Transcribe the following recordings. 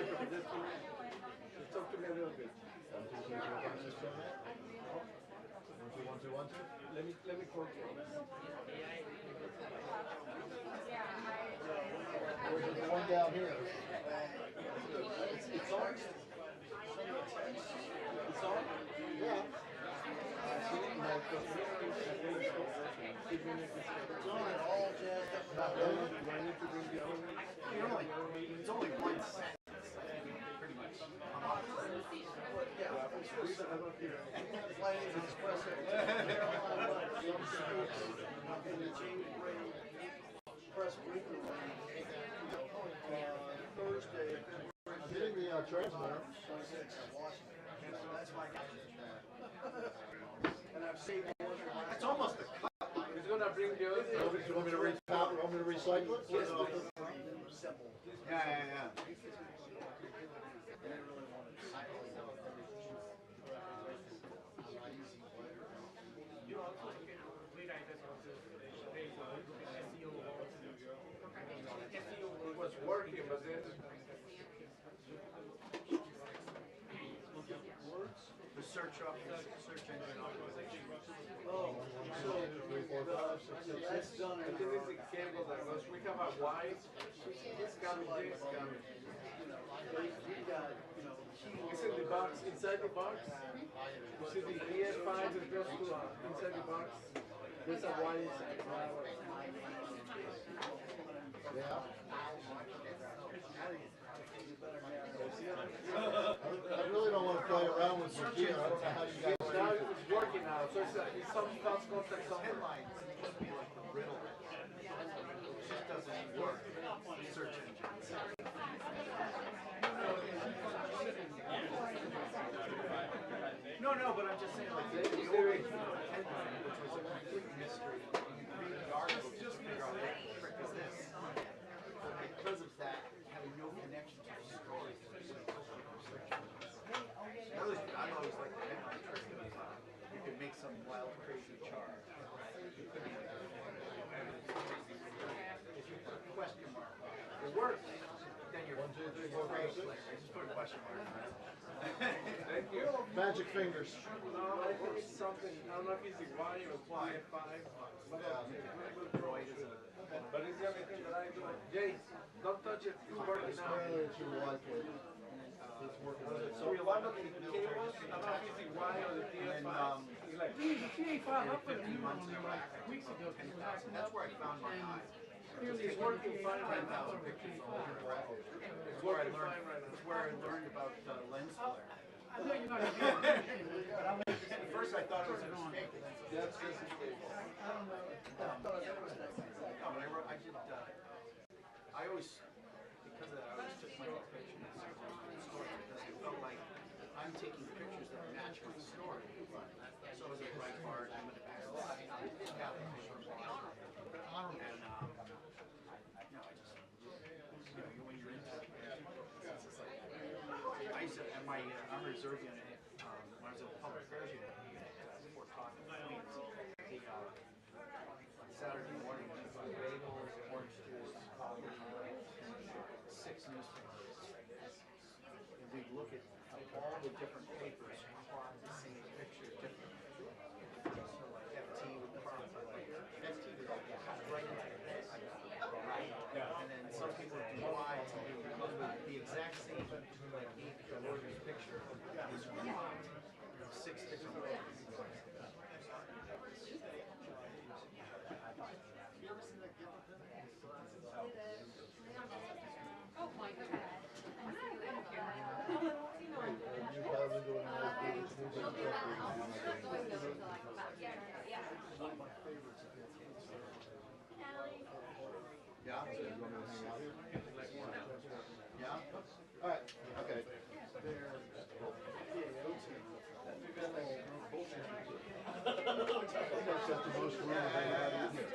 microphone. Just talk to me a little bit. 1, 2, 3, 4, 5, 6, 7, 8. 1, 2, 1, 2, 1, 2. Let me quote you. Where's the one down here? It's on. It's on. Yeah. It's only one sentence, pretty much. Press Thursday. I'm getting the transmitter. That's my and I've saved It's almost a cut. He's gonna bring the other. You want me to recycle it? simple. Yeah. It was working, but then The search engine optimization. Oh, so 3, 4, 5, 6, 7, 8. that's done. I think it's the cable that goes. We have a wide. It's coming. It's coming. We got, It's in the box. Inside the box. You see the ES5 that goes to inside the box. There's a wide inside. Yeah. I really don't want to play around with Virginia. I don't know how you guys do Now it. it's working now. So it's some thoughts contact somewhere. Headlines supposed to be like a riddle. It just doesn't work. Search engine. No, but I'm just saying, like, the old headline, which was a complete mystery, you read the article just to figure out what the trick is this. But because of that, having no connection to the story, I always like the headline trick. You could make some wild, crazy chart. You couldn't. If you put a question mark, It works. then you're 1, 2, 3, 4, 5, 6. just put a question mark. Thank you. Magic fingers. No, I think it's something. I don't know if it's a Y or Y5. But it's the only thing that I do. Jay, don't touch it. It's working now. Apparently it's your wife. It's working. So one of the cables, I don't know if it's the Y or the TS5. He's like, The TA5, I put a new one on there like weeks ago. That's where I found my eye. it's working fine right now. It's where I learned. It's where I learned about lens flare. I know you're not going to do it, but I like At first, I thought it was a mistake. That's just a cable. I don't know. No, but I did. I always, because of that, I always took my pictures because it felt like I'm taking pictures that match my story. So it was a bright bar, I'm in the back. And no, I just, when you're into it, it's just like, I used to, at my army reserve unit, when I was in the public affairs unit, Fort Todd, Queens, Saturday morning, bagels, orange juice, coffee, 6 newspapers. And we'd look at how all the different papers plot the same picture differently. So like FT would crop like FT would like right into the face. And then some people would do Y and do the exact same like 8 orders picture is cropped 6 different ways. Oh my God. You probably go in Yeah. You want me to hang out here? Yeah. All right. Okay. That's just the most room that they have in here.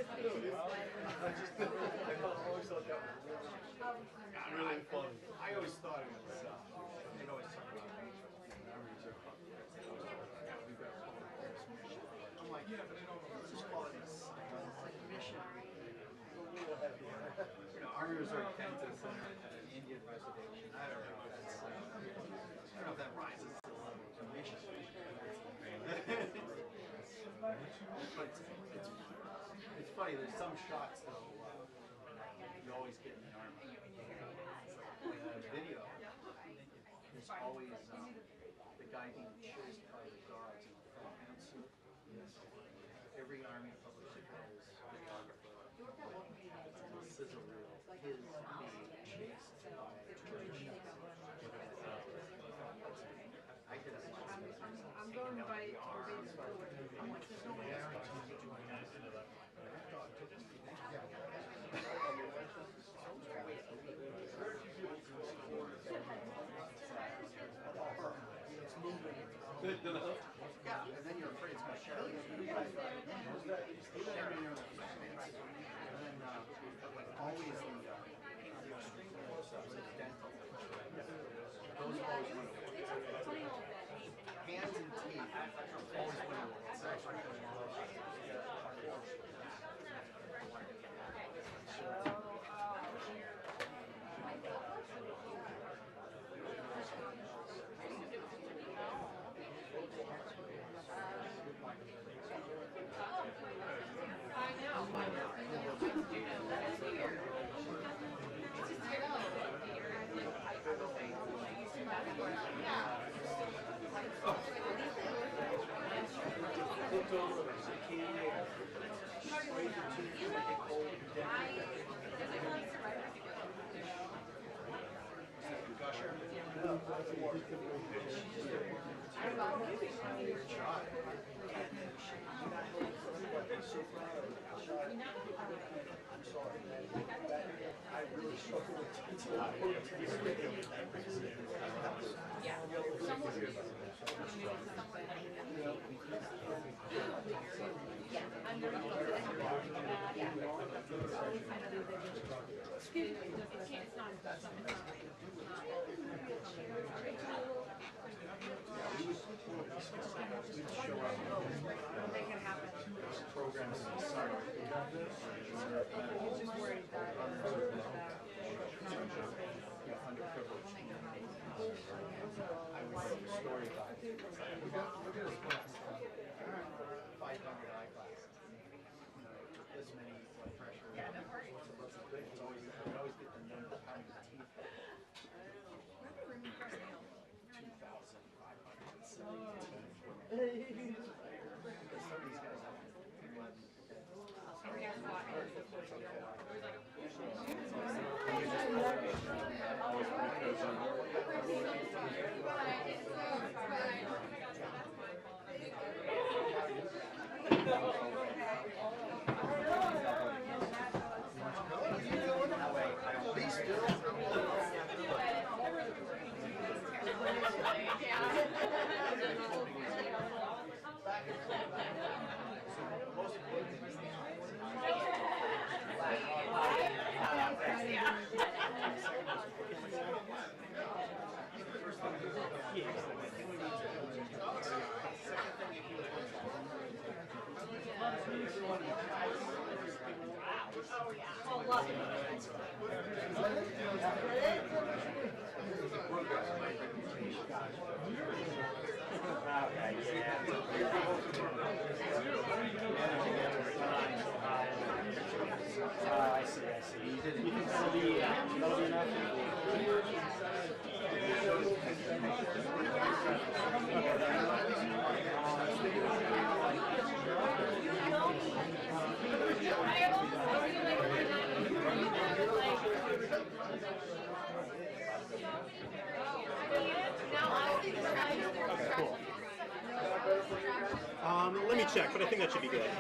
Really funny. I always thought it was, they'd always talk about nature. I'm like, let's just call it a mission. Army Reserve Kansas at an Indian reservation. I don't know. But it's funny, there's some shots that you always get in the army. In the video, there's always the guy being chased by the dogs in a full pantsuit. Every army publisher has photographer. Sizzle reel. His being chased by a Turkish. I did a I'm going to buy baby food. I'm like, there's no way. Yeah, and then you're afraid it's going to share. And then always the extreme close-ups of dental. Those always win awards. Hands and teeth always win awards. I see. You think that'll be enough? Let me check, but I think that should be good.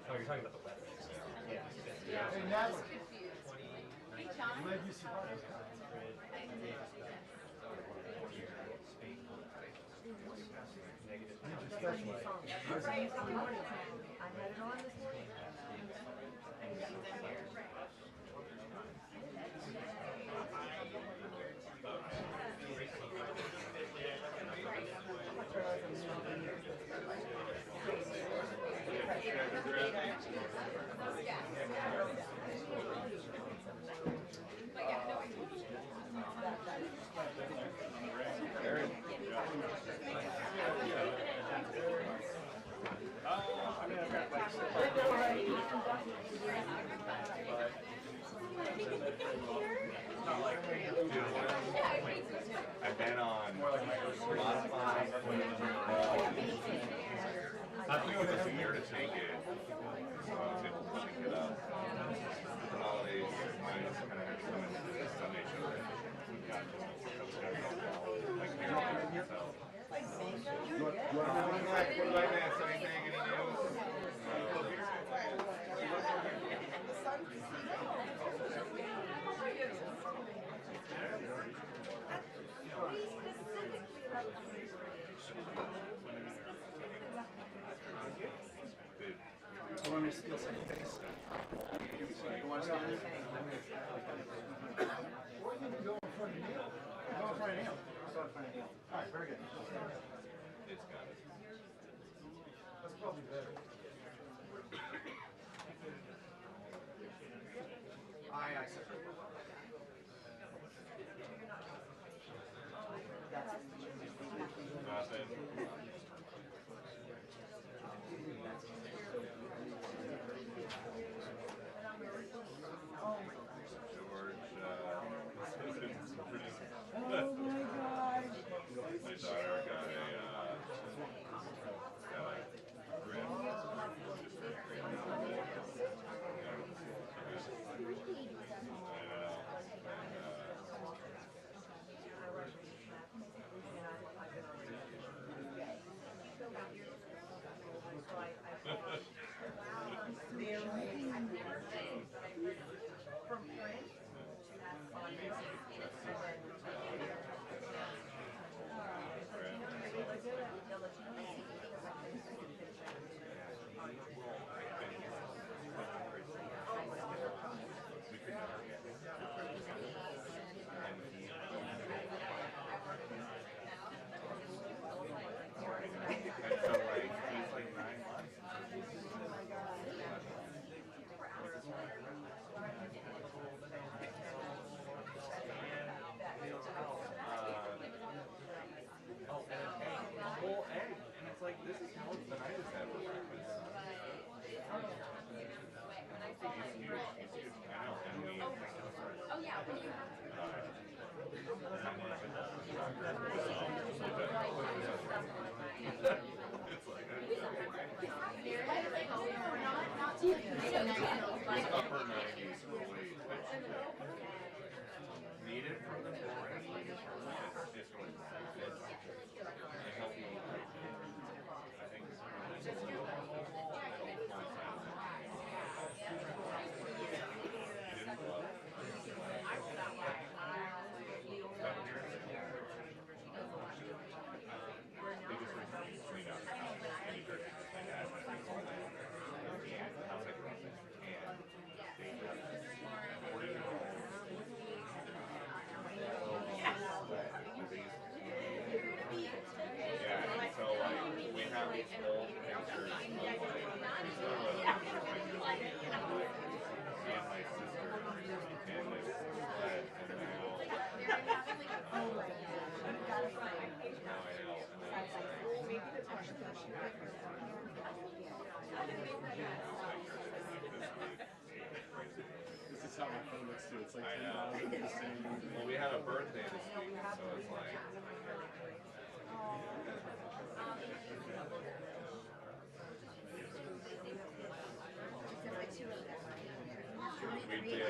Oh, you're talking about the weather. Yeah. Hey, Natalie. You might be surprised. I've been on Spotify. I think it took a year to take it. So I was able to sync it up. The holidays, mine was kind of coming to the Sunday show. We've got like so. What about that? Anything? Any news? steal second base. You want to stand there? Or you can go in front of Neil. Go in front of Neil. Go in front of Neil. All right, very good. It's got it. That's probably better. Aye, sir. Nothing. George, has been pretty. Oh my God. My daughter got a grip. Just very crazy. I know. From print. So like he's like 9 months. Oh, and an egg. A whole egg. And it's like, this is more than I just had for breakfast. He's huge. He's huge. I know. And we. Oh yeah, when you have It's like, it's upper 90s for weight. Needed for the boring. It's going to help you. I think it's a little This is how my phone looks too. It's like I know. the same. Well, we had a birthday this week, so it's like. We did.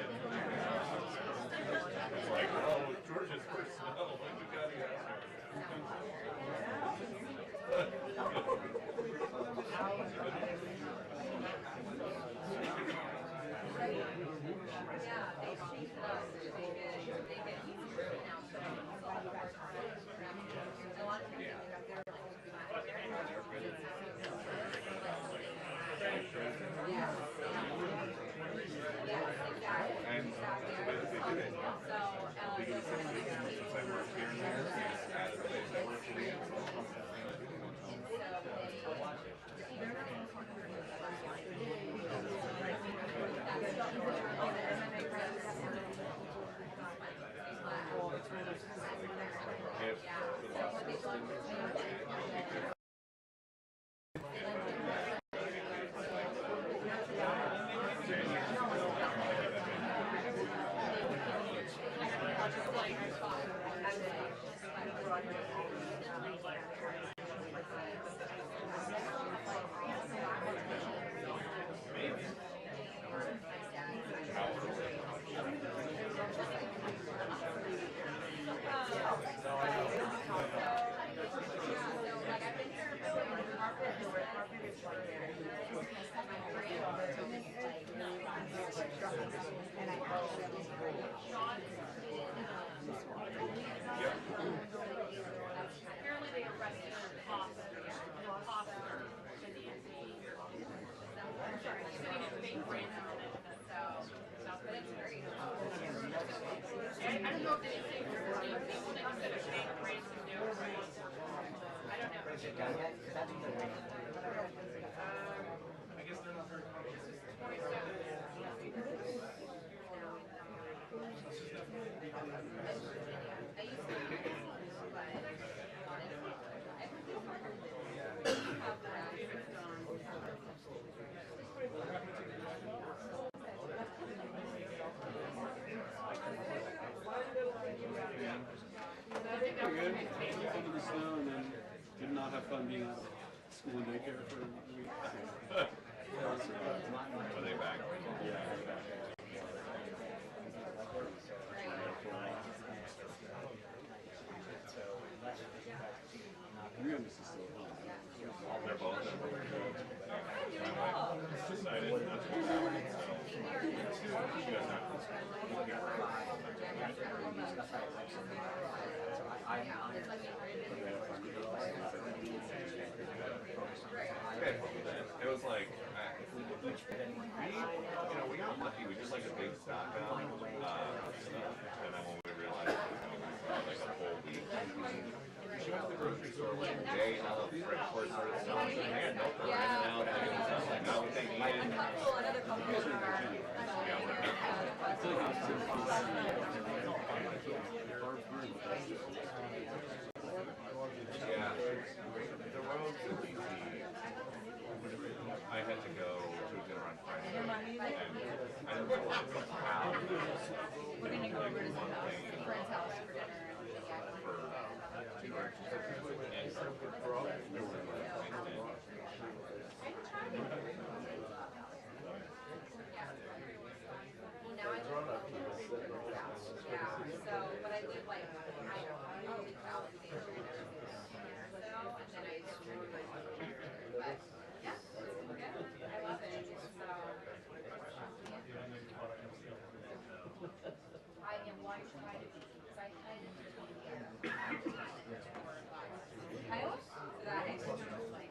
It's like, oh, George's first snow. We gotta get out and they did it. They did it since I worked here and there, and added the days I worked in it. If the loss system apparently they arrested her off the fake brands in it, so but it's great. I don't know if they say people that instead of fake brands and no brands. I don't know. Is it done yet? 'Cause that's what they're waiting for. I guess they're not very conscious. 27. Pretty good. Fun in the snow, and then did not have fun being out of school and daycare for a week. Are they back? Rihanna's is still home. They're both. My wife decided not to go that way, so she doesn't have to. It was like, we got lucky. We did like a big stock out, and then when we realized it was going to be like a whole week, she went to the grocery store like a day out of right before it started snowing, and they had milk for running out, and stuff like that. What they needed. Yeah, we're yeah, the roads are easy. I had to go to a dinner on Friday, and I didn't know how. We're gonna go over to some friend's house for dinner. Now I live so, but I live like, I don't know, Alexandria and everything. So, and then I get to but yeah, I love it. So, I am one trying to be, because I kind of Iowa? That is so much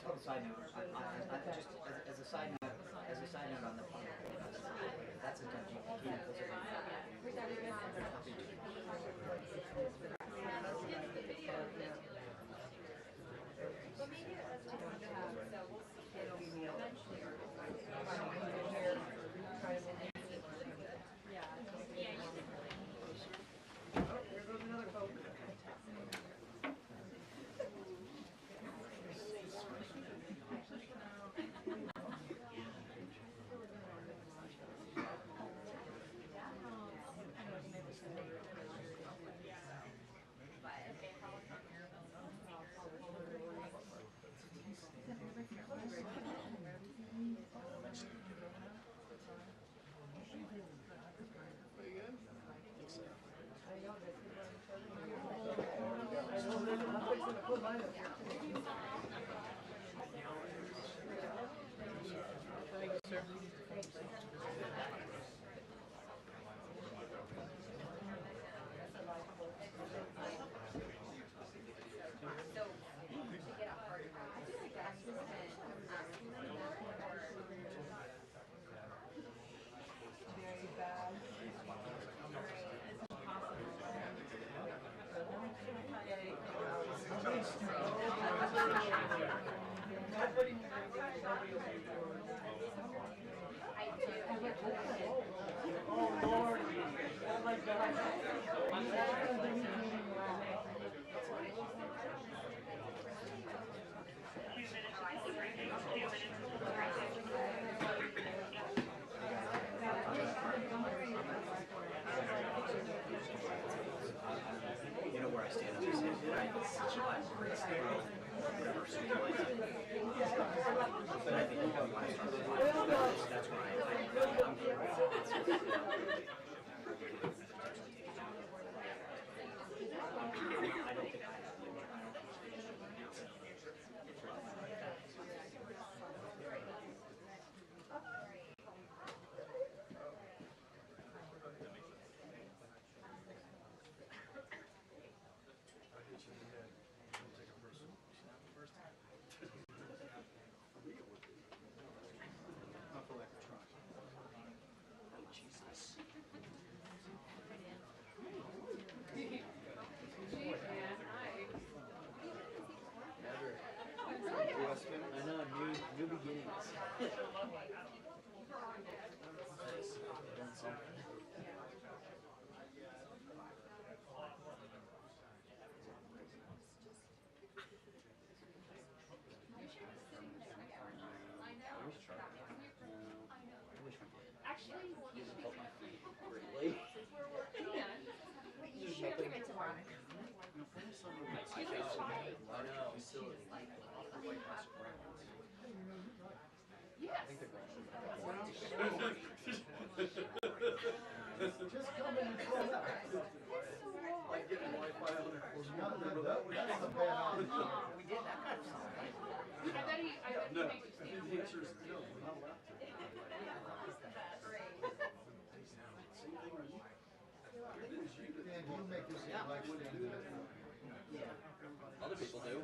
Total side note, just as a side note on the phone, that's a touchy. You know where I stand, as I say, right? Whatever stimulates it. But I think you don't want to start with that. That's where I'm I don't think I have. Not for lack of trying. I know, new beginnings. Just come in and throw that. Like getting Wi-Fi on it. That's a bad option. I bet he No, makes you stand. the answer is no, we're not allowed to. Same thing with you. It is you that Dan, do you make this election? Other people do.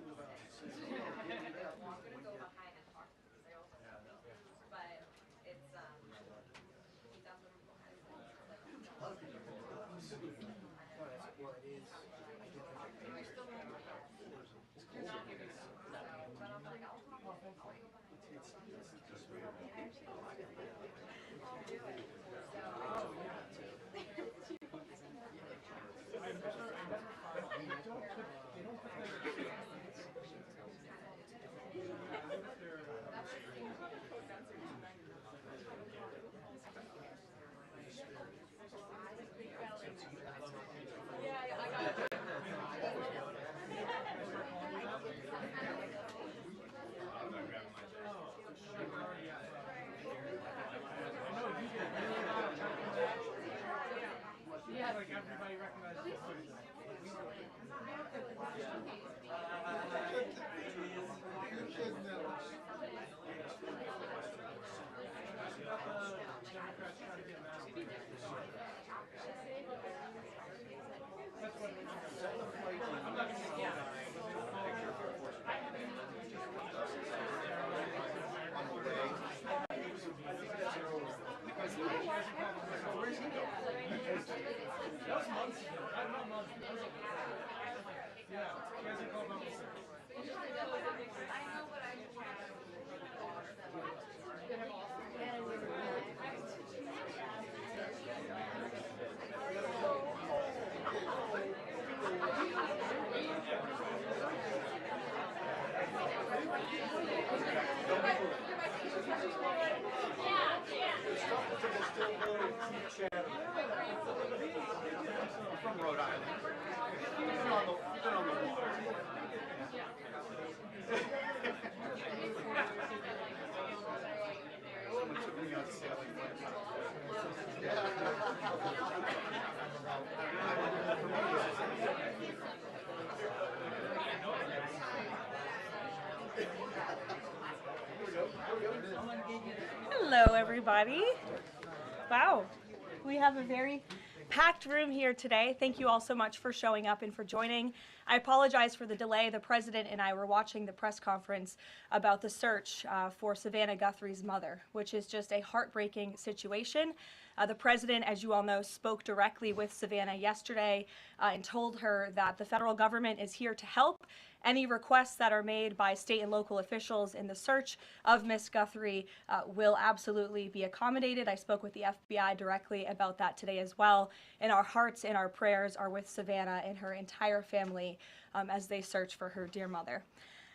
from Rhode Island. You've been on the water. Someone took me out sailing. Hello, everybody. Wow, we have a very packed room here today. Thank you all so much for showing up and for joining. I apologize for the delay. The president and I were watching the press conference about the search for Savannah Guthrie's mother, which is just a heartbreaking situation. The president, as you all know, spoke directly with Savannah yesterday and told her that the federal government is here to help Any requests that are made by state and local officials in the search of Miss Guthrie will absolutely be accommodated. I spoke with the FBI directly about that today as well, and our hearts and our prayers are with Savannah and her entire family as they search for her dear mother.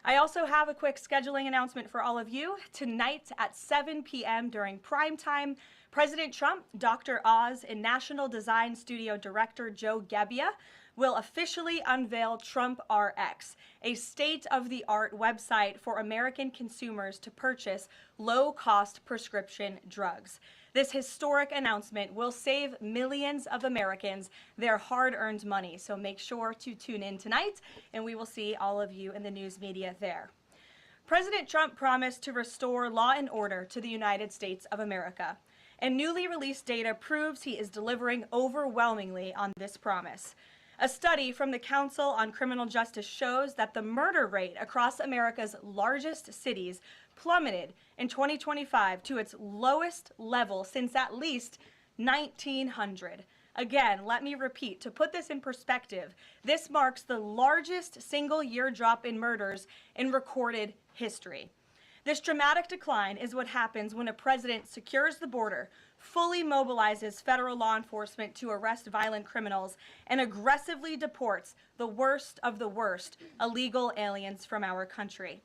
I also have a quick scheduling announcement for all of you. Tonight at 7 p.m. during prime time, President Trump, Dr. Oz, and National Design Studio Director Joe Gebbia will officially unveil Trump RX, a state-of-the-art website for American consumers to purchase low-cost prescription drugs. This historic announcement will save millions of Americans their hard-earned money, so make sure to tune in tonight, and we will see all of you in the news media there. President Trump promised to restore law and order to the United States of America, and newly released data proves he is delivering overwhelmingly on this promise. A study from the Council on Criminal Justice shows that the murder rate across America's largest cities plummeted in 2025 to its lowest level since at least 1900. Again, let me repeat, to put this in perspective, this marks the largest single-year drop in murders in recorded history. This dramatic decline is what happens when a president secures the border, fully mobilizes federal law enforcement to arrest violent criminals, and aggressively deports the worst of the worst illegal aliens from our country.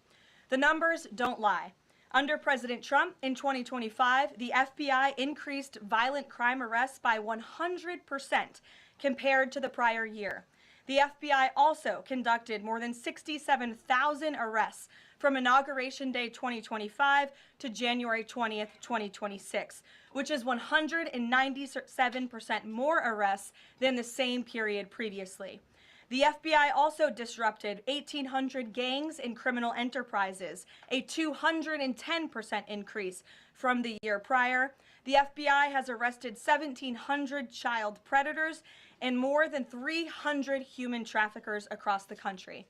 The numbers don't lie. Under President Trump in 2025, the FBI increased violent crime arrests by 100% compared to the prior year. The FBI also conducted more than 67,000 arrests from Inauguration Day 2025 to January 20th, 2026, which is 197% more arrests than the same period previously. The FBI also disrupted 1,800 gangs and criminal enterprises, a 210% increase from the year prior. The FBI has arrested 1,700 child predators and more than 300 human traffickers across the country.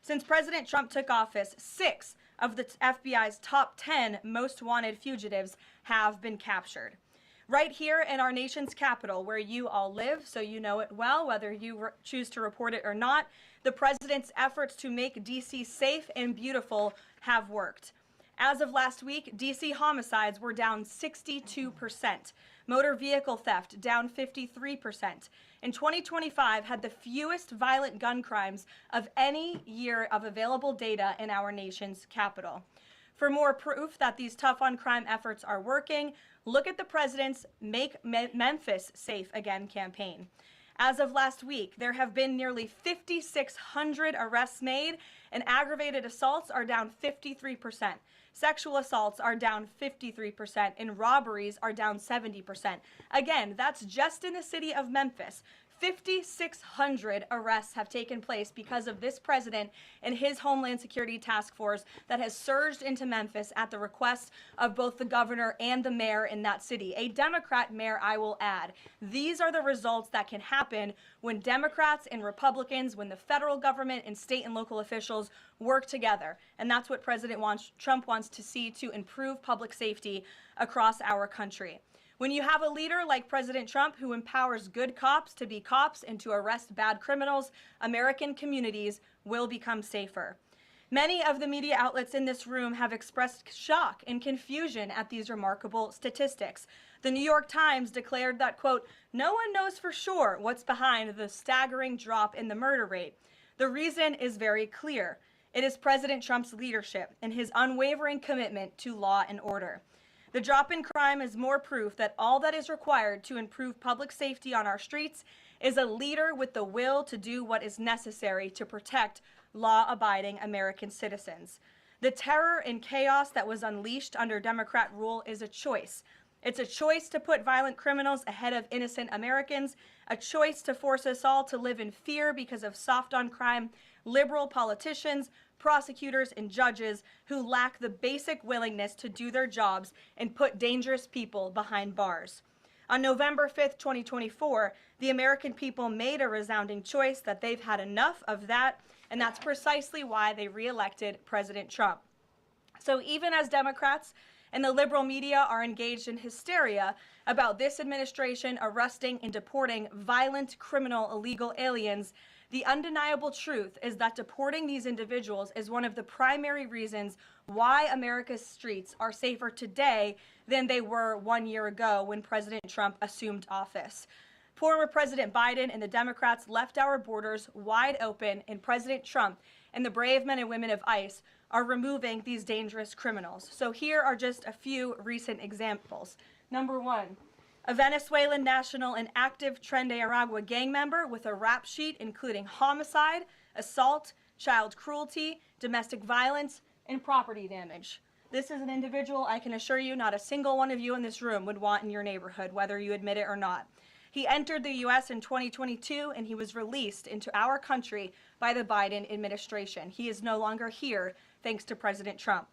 Since President Trump took office, 6 of the FBI's top 10 most wanted fugitives have been captured. Right here in our nation's capital, where you all live, so you know it well, whether you choose to report it or not, the president's efforts to make D.C. safe and beautiful have worked. As of last week, D.C. homicides were down 62%, motor vehicle theft down 53%, and 2025 had the fewest violent gun crimes of any year of available data in our nation's capital. For more proof that these tough-on-crime efforts are working, look at the president's Make Memphis Safe Again campaign. As of last week, there have been nearly 5,600 arrests made, and aggravated assaults are down 53%. Sexual assaults are down 53%, and robberies are down 70%. Again, that's just in the city of Memphis. 5,600 arrests have taken place because of this president and his Homeland Security Task Force that has surged into Memphis at the request of both the governor and the mayor in that city. A Democrat mayor, I will add. These are the results that can happen when Democrats and Republicans, when the federal government and state and local officials work together. And that's what Trump wants to see to improve public safety across our country. When you have a leader like President Trump who empowers good cops to be cops and to arrest bad criminals, American communities will become safer. Many of the media outlets in this room have expressed shock and confusion at these remarkable statistics. The New York Times declared that, quote, "No one knows for sure what's behind the staggering drop in the murder rate. The reason is very clear. It is President Trump's leadership and his unwavering commitment to law and order. The drop in crime is more proof that all that is required to improve public safety on our streets is a leader with the will to do what is necessary to protect law-abiding American citizens. The terror and chaos that was unleashed under Democrat rule is a choice. It's a choice to put violent criminals ahead of innocent Americans, a choice to force us all to live in fear because of soft-on-crime liberal politicians, prosecutors, and judges who lack the basic willingness to do their jobs and put dangerous people behind bars. On November 5th, 2024, the American people made a resounding choice that they've had enough of that, and that's precisely why they reelected President Trump. So even as Democrats and the liberal media are engaged in hysteria about this administration arresting and deporting violent, criminal, illegal aliens, The undeniable truth is that deporting these individuals is one of the primary reasons why America's streets are safer today than they were 1 year ago when President Trump assumed office. Former President Biden and the Democrats left our borders wide open, and President Trump and the brave men and women of ICE are removing these dangerous criminals. So here are just a few recent examples. Number one, a Venezuelan national and active Tren de Aragua gang member with a rap sheet including homicide, assault, child cruelty, domestic violence, and property damage. This is an individual I can assure you not a single one of you in this room would want in your neighborhood, whether you admit it or not. He entered the U.S. in 2022, and he was released into our country by the Biden administration. He is no longer here, thanks to President Trump.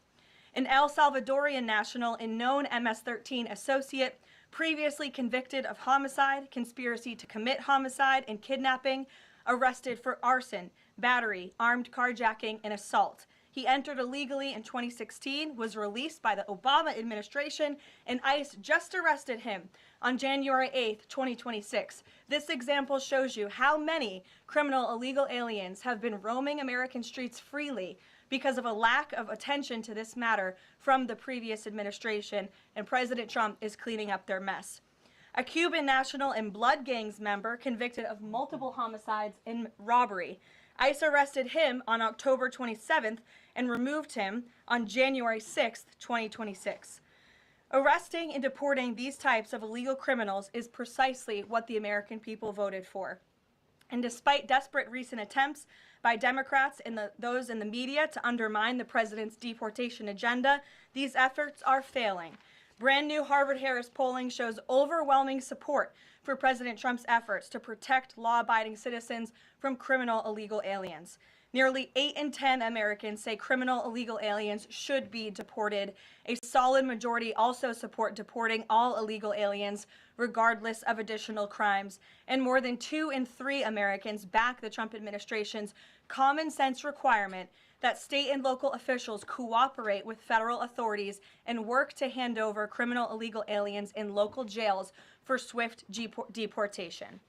An El Salvadorian national and known MS-13 associate, previously convicted of homicide, conspiracy to commit homicide, and kidnapping, arrested for arson, battery, armed carjacking, and assault. He entered illegally in 2016, was released by the Obama administration, and ICE just arrested him on January 8th, 2026. This example shows you how many criminal illegal aliens have been roaming American streets freely because of a lack of attention to this matter from the previous administration, and President Trump is cleaning up their mess. A Cuban national and blood gangs member convicted of multiple homicides and robbery. ICE arrested him on October 27th and removed him on January 6th, 2026. Arresting and deporting these types of illegal criminals is precisely what the American people voted for. And despite desperate recent attempts by Democrats and those in the media to undermine the president's deportation agenda, these efforts are failing. Brand new Harvard-Harris polling shows overwhelming support for President Trump's efforts to protect law-abiding citizens from criminal illegal aliens. Nearly 8 in 10 Americans say criminal illegal aliens should be deported. A solid majority also support deporting all illegal aliens, regardless of additional crimes. And more than 2 in 3 Americans back the Trump administration's common sense requirement that state and local officials cooperate with federal authorities and work to hand over criminal illegal aliens in local jails for swift deportation.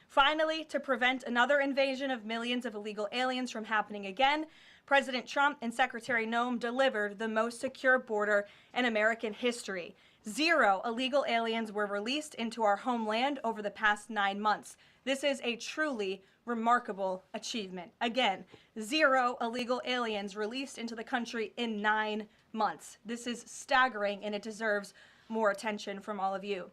Finally, to prevent another invasion of millions of illegal aliens from happening again, President Trump and Secretary Noem delivered the most secure border in American history. 0 illegal aliens were released into our homeland over the past 9 months. This is a truly remarkable achievement. Again, 0 illegal aliens released into the country in 9 months. This is staggering, and it deserves more attention from all of you.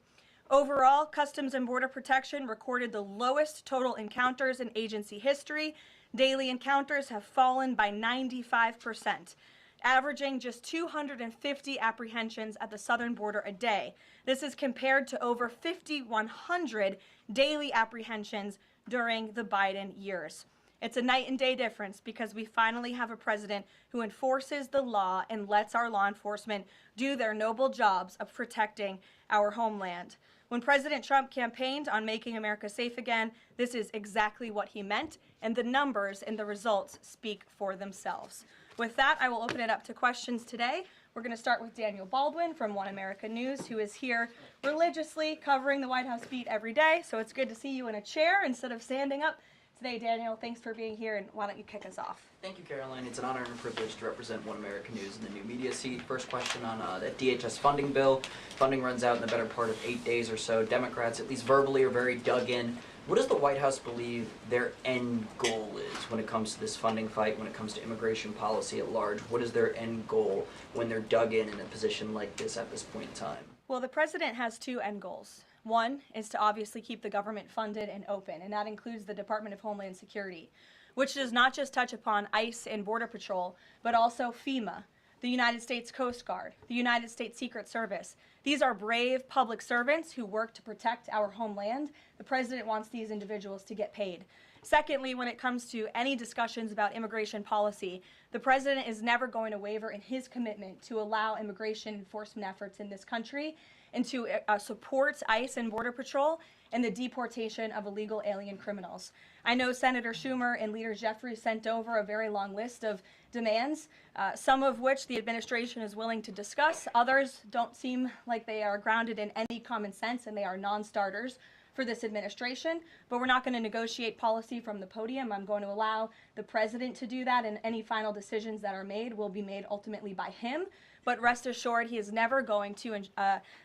Overall, Customs and Border Protection recorded the lowest total encounters in agency history. Daily encounters have fallen by 95%, averaging just 250 apprehensions at the southern border a day. This is compared to over 5,100 daily apprehensions during the Biden years. It's a night and day difference because we finally have a president who enforces the law and lets our law enforcement do their noble jobs of protecting our homeland. When President Trump campaigned on making America safe again, this is exactly what he meant, and the numbers and the results speak for themselves. With that, I will open it up to questions today. We're going to start with Daniel Baldwin from One America News, who is here religiously covering the White House beat every day. So it's good to see you in a chair instead of standing up today. Daniel, thanks for being here, and why don't you kick us off? Thank you, Karoline. It's an honor and a privilege to represent One America News in the new media seat. First question on that DHS funding bill. Funding runs out in the better part of 8 days or so. Democrats, at least verbally, are very dug in. What does the White House believe their end goal is when it comes to this funding fight, when it comes to immigration policy at large? What is their end goal when they're dug in a position like this at this point in time? Well, the president has 2 end goals. One is to obviously keep the government funded and open, and that includes the Department of Homeland Security, which does not just touch upon ICE and Border Patrol, but also FEMA, the United States Coast Guard, the United States Secret Service. These are brave public servants who work to protect our homeland. The president wants these individuals to get paid. Secondly, when it comes to any discussions about immigration policy, the president is never going to waver in his commitment to allow immigration enforcement efforts in this country and to support ICE and Border Patrol and the deportation of illegal alien criminals. I know Senator Schumer and Leader Jeffries sent over a very long list of demands, some of which the administration is willing to discuss. Others don't seem like they are grounded in any common sense, and they are non-starters. for this administration, but we're not going to negotiate policy from the podium. I'm going to allow the president to do that, and any final decisions that are made will be made ultimately by him. But rest assured, he is never going to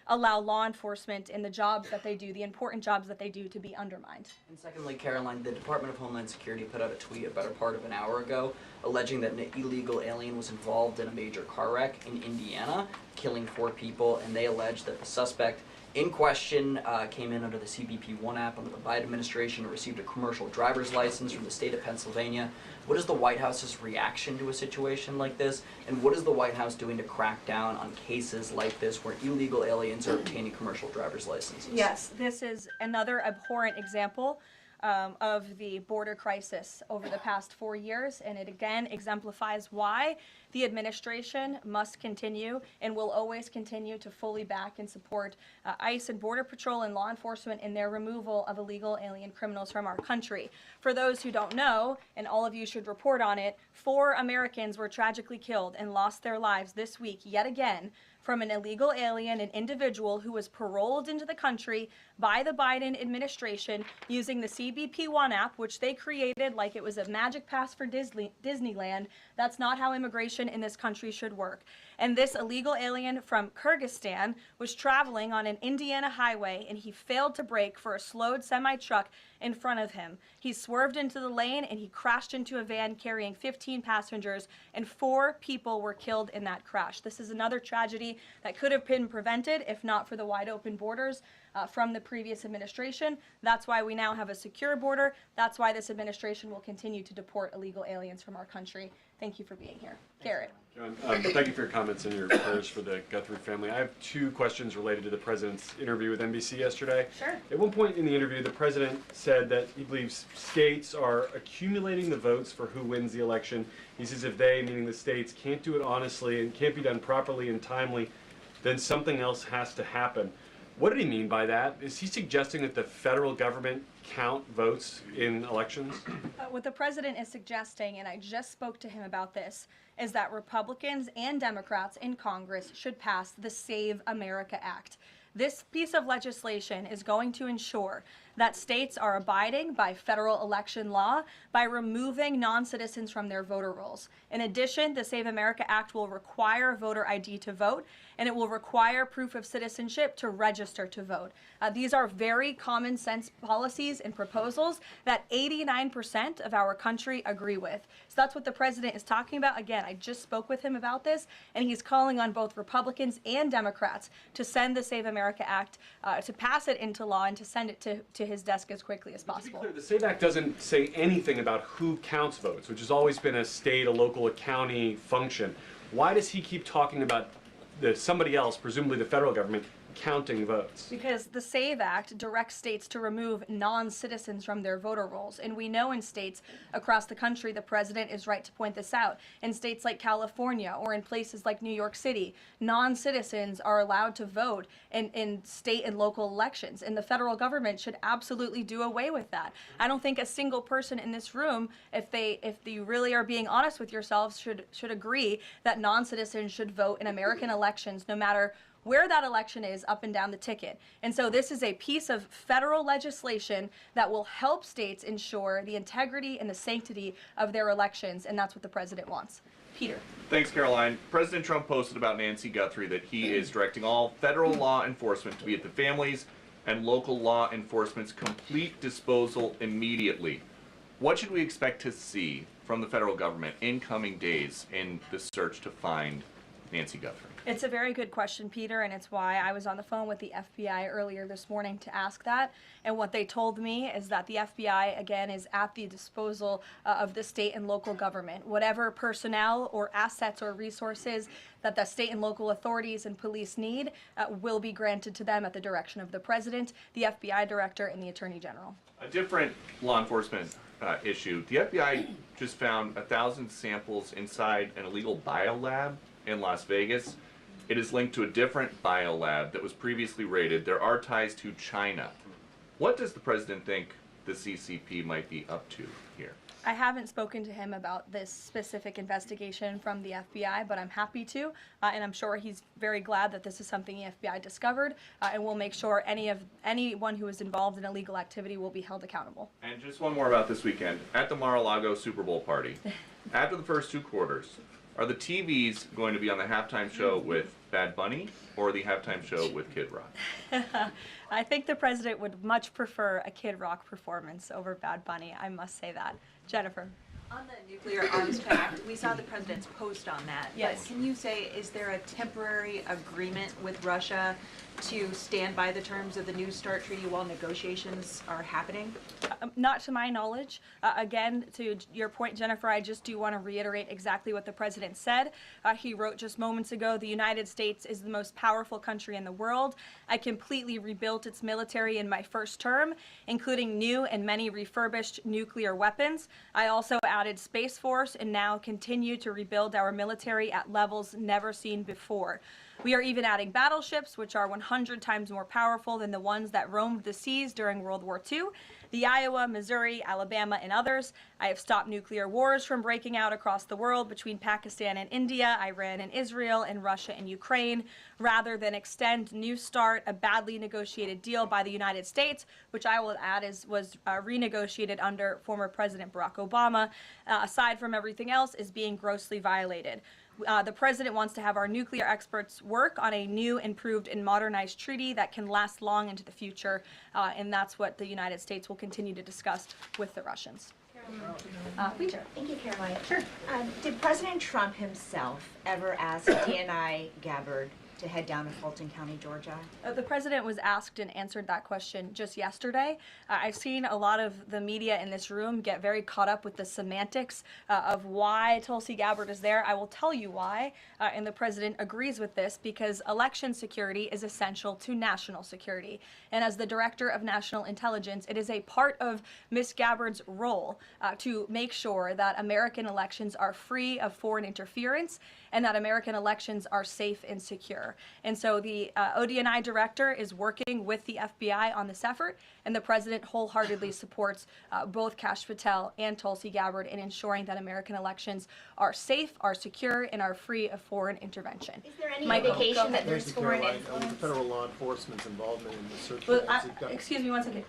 allow law enforcement in the jobs that they do, the important jobs that they do, to be undermined. And secondly, Karoline, the Department of Homeland Security put out a tweet a better part of an hour ago alleging that an illegal alien was involved in a major car wreck in Indiana, killing 4 people, and they allege that the suspect in question came in under the CBP-1 app under the Biden administration and received a commercial driver's license from the state of Pennsylvania. What is the White House's reaction to a situation like this, and what is the White House doing to crack down on cases like this where illegal aliens are obtaining commercial driver's licenses? Yes, this is another abhorrent example of the border crisis over the past 4 years, and it again exemplifies why the administration must continue and will always continue to fully back and support ICE and Border Patrol and law enforcement in their removal of illegal alien criminals from our country. For those who don't know, and all of you should report on it, 4 Americans were tragically killed and lost their lives this week yet again from an illegal alien, an individual who was paroled into the country by the Biden administration using the CBP-1 app, which they created like it was a magic pass for Disneyland. That's not how immigration in this country should work. And this illegal alien from Kyrgyzstan was traveling on an Indiana highway, and he failed to brake for a slowed semi-truck in front of him. He swerved into the lane, and he crashed into a van carrying 15 passengers, and 4 people were killed in that crash. This is another tragedy that could have been prevented if not for the wide open borders from the previous administration. That's why we now have a secure border. That's why this administration will continue to deport illegal aliens from our country. Thank you for being here. Garrett. John, thank you for your comments and your prayers for the Guthrie family. I have 2 questions related to the president's interview with NBC yesterday. Sure. At one point in the interview, the president said that he believes states are accumulating the votes for who wins the election. He says if they, meaning the states, can't do it honestly and can't be done properly and timely, then something else has to happen. What did he mean by that? Is he suggesting that the federal government count votes in elections? What the president is suggesting, and I just spoke to him about this, is that Republicans and Democrats in Congress should pass the Save America Act. This piece of legislation is going to ensure that states are abiding by federal election law by removing non-citizens from their voter rolls. In addition, the Save America Act will require voter ID to vote, and it will require proof of citizenship to register to vote. These are very common sense policies and proposals that 89% of our country agree with. So that's what the president is talking about. Again, I just spoke with him about this, and he's calling on both Republicans and Democrats to send the Save America Act, to pass it into law and to send it to his desk as quickly as possible. To be clear, the SAVE Act doesn't say anything about who counts votes, which has always been a state, a local, a county function. Why does he keep talking about somebody else, presumably the federal government, counting votes? Because the SAVE Act directs states to remove non-citizens from their voter rolls. And we know in states across the country, the president is right to point this out. In states like California or in places like New York City, non-citizens are allowed to vote in state and local elections. And the federal government should absolutely do away with that. I don't think a single person in this room, if you really are being honest with yourselves, should agree that non-citizens should vote in American elections, no matter where that election is up and down the ticket. And so this is a piece of federal legislation that will help states ensure the integrity and the sanctity of their elections, and that's what the president wants. Peter. Thanks, Karoline. President Trump posted about Nancy Guthrie that he is directing all federal law enforcement to be at the family's and local law enforcement's complete disposal immediately. What should we expect to see from the federal government in coming days in the search to find Nancy Guthrie? It's a very good question, Peter, and it's why I was on the phone with the FBI earlier this morning to ask that. And what they told me is that the FBI, again, is at the disposal of the state and local government. Whatever personnel or assets or resources that the state and local authorities and police need will be granted to them at the direction of the president, the FBI director, and the attorney general. A different law enforcement issue. The FBI just found 1,000 samples inside an illegal biolab in Las Vegas. It is linked to a different biolab that was previously raided. There are ties to China. What does the president think the CCP might be up to here? I haven't spoken to him about this specific investigation from the FBI, but I'm happy to, and I'm sure he's very glad that this is something the FBI discovered, and we'll make sure anyone who is involved in illegal activity will be held accountable. And just one more about this weekend. At the Mar-a-Lago Super Bowl party, after the first 2 quarters, are the TVs going to be on the halftime show with Bad Bunny or the halftime show with Kid Rock? I think the president would much prefer a Kid Rock performance over Bad Bunny, I must say that. Jennifer. On the nuclear arms pact, we saw the president's post on that. Yes. But can you say, is there a temporary agreement with Russia to stand by the terms of the New START treaty while negotiations are happening? Not to my knowledge. Again, to your point, Jennifer, I just do want to reiterate exactly what the president said. He wrote just moments ago, the United States is the most powerful country in the world. I completely rebuilt its military in my first term, including new and many refurbished nuclear weapons. I also added Space Force and now continue to rebuild our military at levels never seen before. We are even adding battleships, which are 100 times more powerful than the ones that roamed the seas during World War II. The Iowa, Missouri, Alabama, and others. I have stopped nuclear wars from breaking out across the world between Pakistan and India, Iran and Israel, and Russia and Ukraine, rather than extend New START, a badly negotiated deal by the United States, which I will add was renegotiated under former President Barack Obama, aside from everything else, is being grossly violated. The president wants to have our nuclear experts work on a new, improved, and modernized treaty that can last long into the future, and that's what the United States will continue to discuss with the Russians. Peter. Thank you, Caroline. Sure. Did President Trump himself ever ask DNI Gabbard to head down to Fulton County, Georgia? The president was asked and answered that question just yesterday. I've seen a lot of the media in this room get very caught up with the semantics of why Tulsi Gabbard is there. I will tell you why, and the president agrees with this because election security is essential to national security. And as the director of national intelligence, it is a part of Ms. Gabbard's role to make sure that American elections are free of foreign interference and that American elections are safe and secure. And so the ODNI director is working with the FBI on this effort, and the president wholeheartedly supports both Kash Patel and Tulsi Gabbard in ensuring that American elections are safe, are secure, and are free of foreign intervention. Is there any Michael, indication that Thank there's you, foreign Caroline. influence? Federal law enforcement's involvement in the search Well, for Nancy Duck. excuse me one second.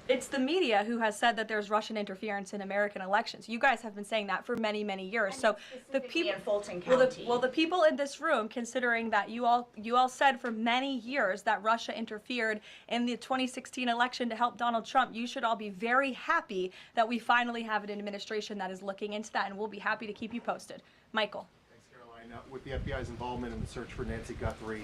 It's the media who has said that there's Russian interference in American elections. You guys have been saying that for many, many years. So the people in Fulton well, County. the people in this room, considering that you all said for many years that Russia interfered in the 2016 election to help Donald Trump, you should all be very happy that we finally have an administration that is looking into that, and we'll be happy to keep you posted. Michael. With the FBI's involvement in the search for Nancy Guthrie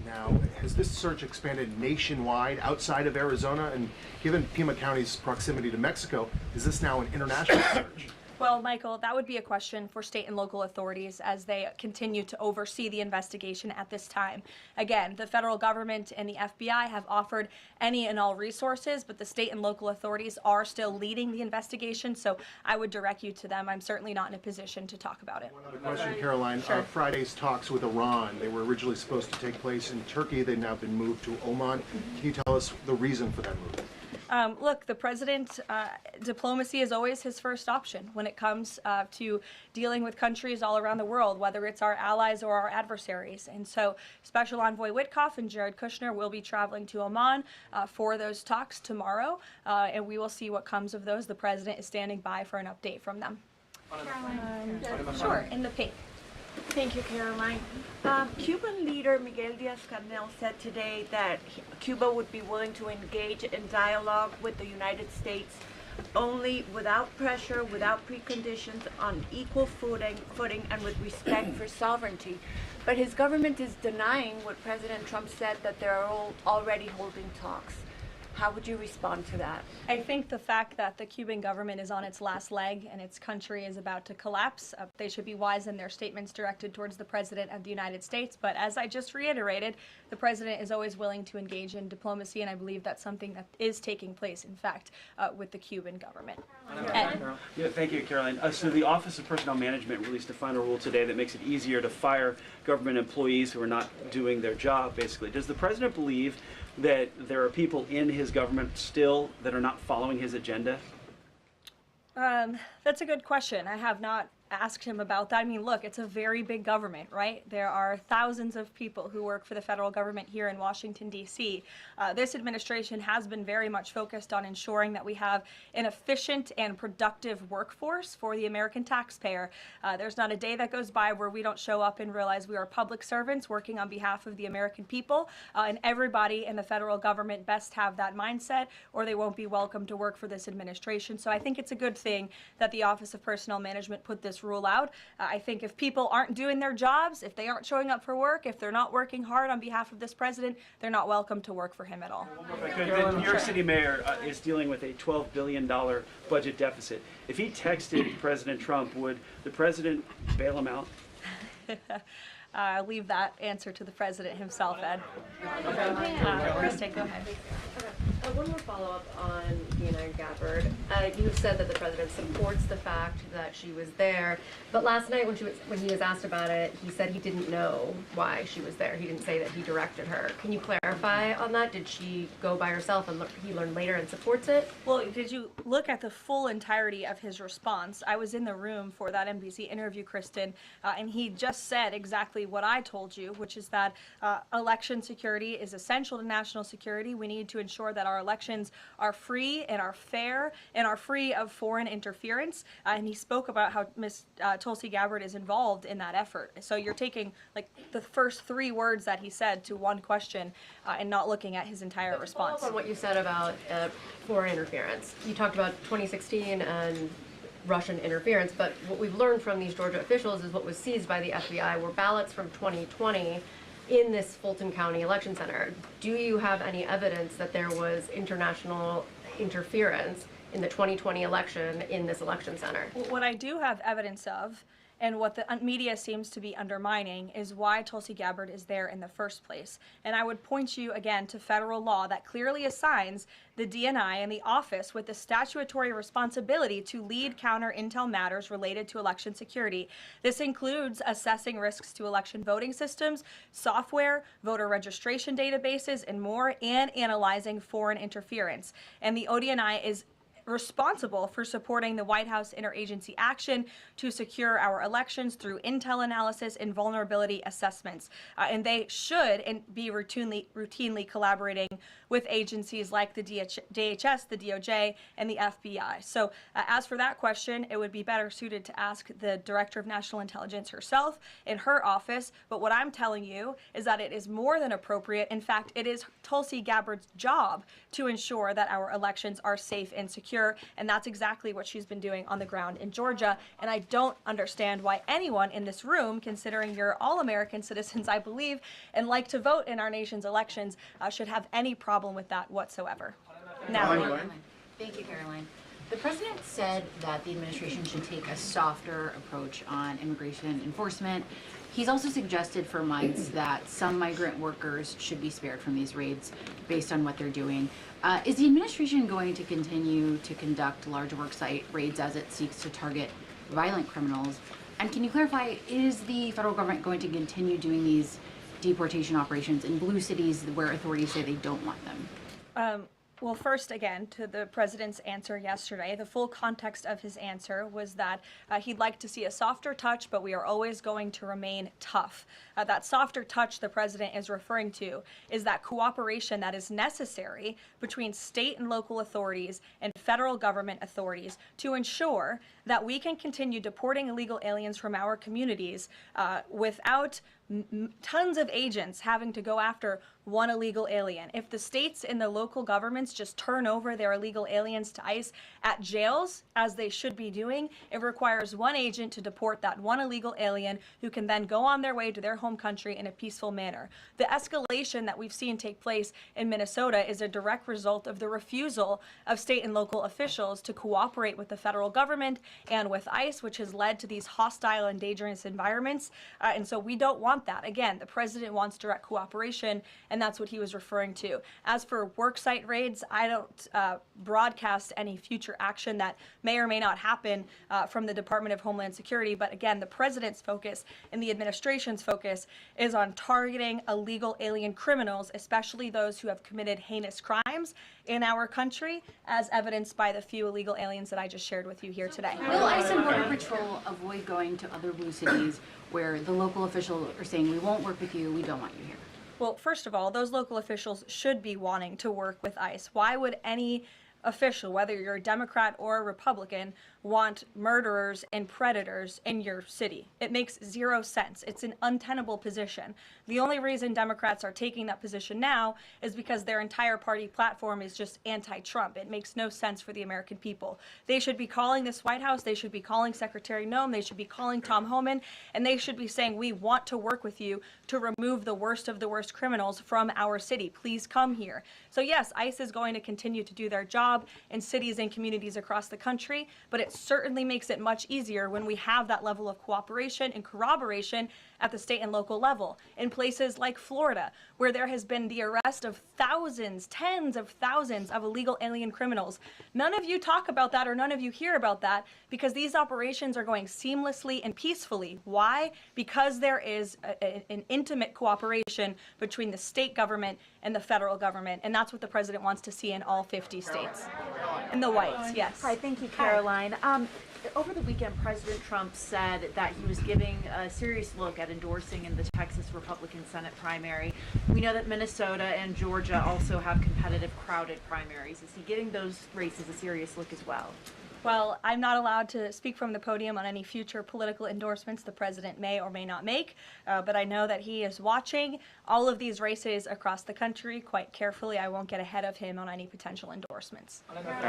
now, has this search expanded nationwide outside of Arizona? And given Pima County's proximity to Mexico, is this now an international search? Well, Michael, that would be a question for state and local authorities as they continue to oversee the investigation at this time. Again, the federal government and the FBI have offered any and all resources, but the state and local authorities are still leading the investigation, so I would direct you to them. I'm certainly not in a position to talk about it. One other question, Caroline. Sure. Friday's talks with Iran, they were originally supposed to take place in Turkey. They've now been moved to Oman. Can you tell us the reason for that move? Look, the president, diplomacy is always his first option when it comes to dealing with countries all around the world, whether it's our allies or our adversaries. And so Special Envoy Witkoff and Jared Kushner will be traveling to Oman for those talks tomorrow, and we will see what comes of those. The president is standing by for an update from them. Sure, in the pink. Thank you, Caroline. Cuban leader Miguel Diaz-Canel said today that Cuba would be willing to engage in dialogue with the United States only without pressure, without preconditions, on equal footing and with respect for sovereignty. But his government is denying what President Trump said, that they're already holding talks. How would you respond to that? I think the fact that the Cuban government is on its last leg and its country is about to collapse, they should be wise in their statements directed towards the President of the United States. But as I just reiterated, the President is always willing to engage in diplomacy, and I believe that's something that is taking place, in fact, with the Cuban government. Yeah, thank you, Caroline. So the Office of Personnel Management released a final rule today that makes it easier to fire government employees who are not doing their job, basically. Does the President believe that there are people in his government still that are not following his agenda? That's a good question. I have not asked him about that. I mean, look, it's a very big government, right? There are thousands of people who work for the federal government here in Washington, D.C. This administration has been very much focused on ensuring that we have an efficient and productive workforce for the American taxpayer. There's not a day that goes by where we don't show up and realize we are public servants working on behalf of the American people, and everybody in the federal government best have that mindset, or they won't be welcome to work for this administration. So I think it's a good thing that the Office of Personnel Management put this rule out. I think if people aren't doing their jobs, if they aren't showing up for work, if they're not working hard on behalf of this president, they're not welcome to work for him at all. The New York City mayor is dealing with a $12 billion budget deficit. If he texted President Trump, would the president bail him out? I'll leave that answer to the president himself, Ed. Kristen, go ahead. One more follow-up on Dina Gabbard. You have said that the president supports the fact that she was there, but last night when he was asked about it, he said he didn't know why she was there. He didn't say that he directed her. Can you clarify on that? Did she go by herself and he learned later and supports it? Well, did you look at the full entirety of his response? I was in the room for that NBC interview, Kristen, and he just said exactly what I told you, which is that election security is essential to national security. We need to ensure that our elections are free and are fair and are free of foreign interference. And he spoke about how Ms. Tulsi Gabbard is involved in that effort. So you're taking like the first 3 words that he said to one question and not looking at his entire response. Follow up on what you said about foreign interference. You talked about 2016 and Russian interference, but what we've learned from these Georgia officials is what was seized by the FBI were ballots from 2020 in this Fulton County election center. Do you have any evidence that there was international interference in the 2020 election in this election center? What I do have evidence of, and what the media seems to be undermining, is why Tulsi Gabbard is there in the first place. And I would point you again to federal law that clearly assigns the DNI and the office with the statutory responsibility to lead counter intel matters related to election security. This includes assessing risks to election voting systems, software, voter registration databases, and more, and analyzing foreign interference. And the ODNI is responsible for supporting the White House interagency action to secure our elections through intel analysis and vulnerability assessments. And they should be routinely collaborating with agencies like the DHS, the DOJ, and the FBI. So as for that question, it would be better suited to ask the Director of National Intelligence herself in her office. But what I'm telling you is that it is more than appropriate. In fact, it is Tulsi Gabbard's job to ensure that our elections are safe and secure, and that's exactly what she's been doing on the ground in Georgia. And I don't understand why anyone in this room, considering you're all American citizens, I believe, and like to vote in our nation's elections, should have any problem with that whatsoever. Now, thank you, Caroline. The president said that the administration should take a softer approach on immigration enforcement. He's also suggested for months that some migrant workers should be spared from these raids based on what they're doing. Is the administration going to continue to conduct large worksite raids as it seeks to target violent criminals? And can you clarify, is the federal government going to continue doing these deportation operations in blue cities where authorities say they don't want them? Well, first, again, to the president's answer yesterday, the full context of his answer was that he'd like to see a softer touch, but we are always going to remain tough. That softer touch the president is referring to is that cooperation that is necessary between state and local authorities and federal government authorities to ensure that we can continue deporting illegal aliens from our communities without tons of agents having to go after one illegal alien. If the states and the local governments just turn over their illegal aliens to ICE at jails, as they should be doing, it requires one agent to deport that one illegal alien who can then go on their way to their home country in a peaceful manner. The escalation that we've seen take place in Minnesota is a direct result of the refusal of state and local officials to cooperate with the federal government and with ICE, which has led to these hostile and dangerous environments. And so we don't want want that. Again, the president wants direct cooperation, and that's what he was referring to. As for worksite raids, I don't broadcast any future action that may or may not happen from the Department of Homeland Security, but again, the president's focus and the administration's focus is on targeting illegal alien criminals, especially those who have committed heinous crimes in our country, as evidenced by the few illegal aliens that I just shared with you here today. Will ICE and Border Patrol avoid going to other blue cities where the local officials are saying, we won't work with you, we don't want you here? Well, first of all, those local officials should be wanting to work with ICE. Why would any official, whether you're a Democrat or a Republican, want murderers and predators in your city? It makes zero sense. It's an untenable position. The only reason Democrats are taking that position now is because their entire party platform is just anti-Trump. It makes no sense for the American people. They should be calling this White House, they should be calling Secretary Noem, they should be calling Tom Homan, and they should be saying, we want to work with you to remove the worst of the worst criminals from our city. Please come here. So yes, ICE is going to continue to do their job in cities and communities across the country, but it certainly makes it much easier when we have that level of cooperation and corroboration at the state and local level. In places like Florida, where there has been the arrest of thousands, tens of thousands of illegal alien criminals. None of you talk about that, or none of you hear about that, because these operations are going seamlessly and peacefully. Why? Because there is an intimate cooperation between the state government and the federal government, and that's what the president wants to see in all 50 states. In the whites, yes. Hi, thank you, Karoline. Over the weekend, President Trump said that he was giving a serious look at endorsing in the Texas Republican Senate primary. We know that Minnesota and Georgia also have competitive, crowded primaries. Is he giving those races a serious look as well? Well, I'm not allowed to speak from the podium on any future political endorsements the president may or may not make, but I know that he is watching all of these races across the country quite carefully. I won't get ahead of him on any potential endorsements.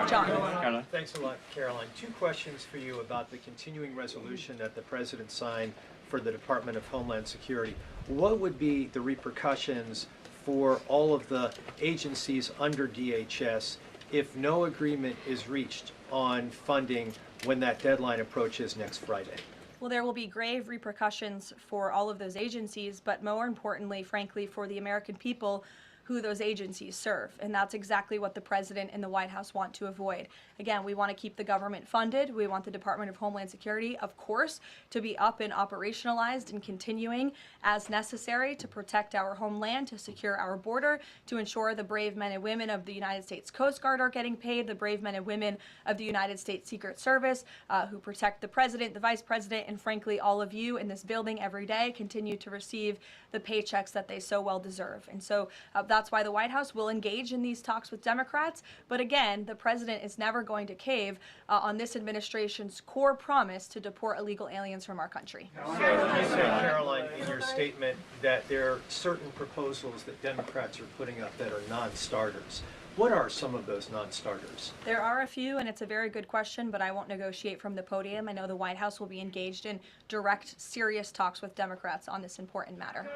John. Caroline. Thanks a lot, Caroline. Two questions for you about the continuing resolution that the president signed for the Department of Homeland Security. What would be the repercussions for all of the agencies under DHS if no agreement is reached on funding when that deadline approaches next Friday? Well, there will be grave repercussions for all of those agencies, but more importantly, frankly, for the American people who those agencies serve. And that's exactly what the president and the White House want to avoid. Again, we want to keep the government funded. We want the Department of Homeland Security, of course, to be up and operationalized and continuing as necessary to protect our homeland, to secure our border, to ensure the brave men and women of the United States Coast Guard are getting paid, the brave men and women of the United States Secret Service who protect the president, the vice president, and frankly, all of you in this building every day continue to receive the paychecks that they so well deserve. And so that's why the White House will engage in these talks with Democrats. But again, the president is never going to cave on this administration's core promise to deport illegal aliens from our country. You said, Caroline, in your statement that there are certain proposals that Democrats are putting up that are non-starters. What are some of those non-starters? There are a few, and it's a very good question, but I won't negotiate from the podium. I know the White House will be engaged in direct, serious talks with Democrats on this important matter.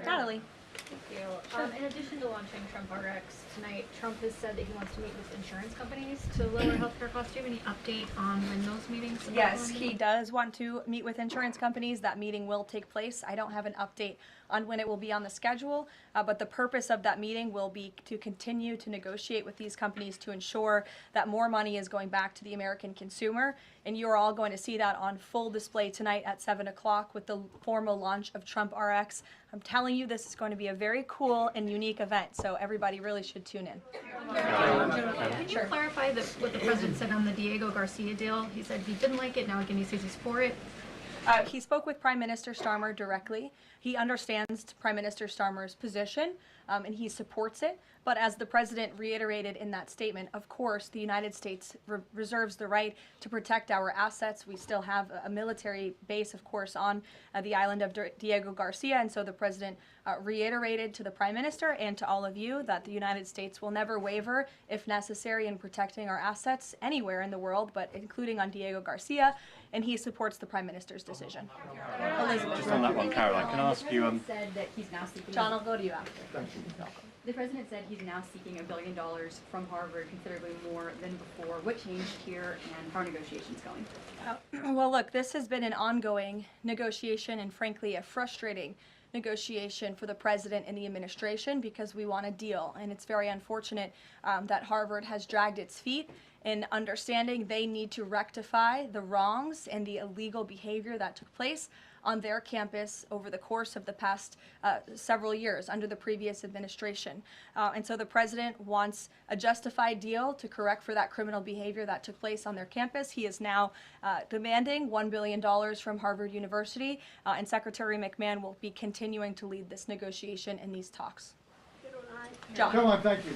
Natalie. Thank you. In addition to launching Trump RX tonight, Trump has said that he wants to meet with insurance companies to lower healthcare costs. Do you have any update on when those meetings are Yes, he does want to meet with insurance companies. That meeting will take place. I don't have an update on when it will be on the schedule, but the purpose of that meeting will be to continue to negotiate with these companies to ensure that more money is going back to the American consumer. And you're all going to see that on full display tonight at 7 o'clock with the formal launch of Trump RX. I'm telling you, this is going to be a very cool and unique event, so everybody really should tune in. Can you clarify what the president said on the Diego Garcia deal? He said he didn't like it, now again he says he's for it. He spoke with Prime Minister Starmer directly. He understands Prime Minister Starmer's position, and he supports it. But as the president reiterated in that statement, of course, the United States reserves the right to protect our assets. We still have a military base, of course, on the island of Diego Garcia. And so the president reiterated to the Prime Minister and to all of you that the United States will never waver, if necessary, in protecting our assets anywhere in the world, but including on Diego Garcia. And he supports the Prime Minister's decision. Elizabeth. Just on that one, Caroline, can I ask you... said that he's now seeking... John, I'll go to you after. Thank you. The president said he's now seeking $1 billion from Harvard, considerably more than before. What changed here, and how are negotiations going? Well, look, this has been an ongoing negotiation and, frankly, a frustrating negotiation for the president and the administration because we want a deal. And it's very unfortunate that Harvard has dragged its feet in understanding they need to rectify the wrongs and the illegal behavior that took place on their campus over the course of the past several years under the previous administration. And so the president wants a justified deal to correct for that criminal behavior that took place on their campus. He is now demanding $1 billion from Harvard University, and Secretary McMahon will be continuing to lead this negotiation and these talks. John. Caroline, thank you.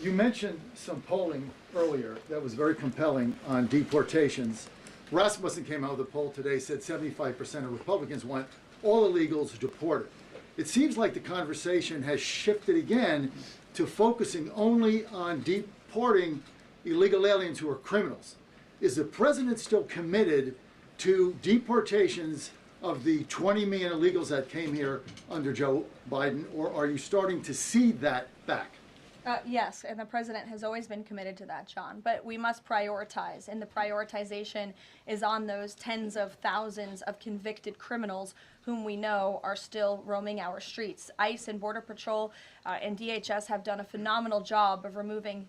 You mentioned some polling earlier that was very compelling on deportations. Rasmussen came out with a poll today, said 75% of Republicans want all illegals deported. It seems like the conversation has shifted again to focusing only on deporting illegal aliens who are criminals. Is the president still committed to deportations of the 20 million illegals that came here under Joe Biden, or are you starting to see that back? Yes, and the president has always been committed to that, John. But we must prioritize, and the prioritization is on those tens of thousands of convicted criminals whom we know are still roaming our streets. ICE and Border Patrol and DHS have done a phenomenal job of removing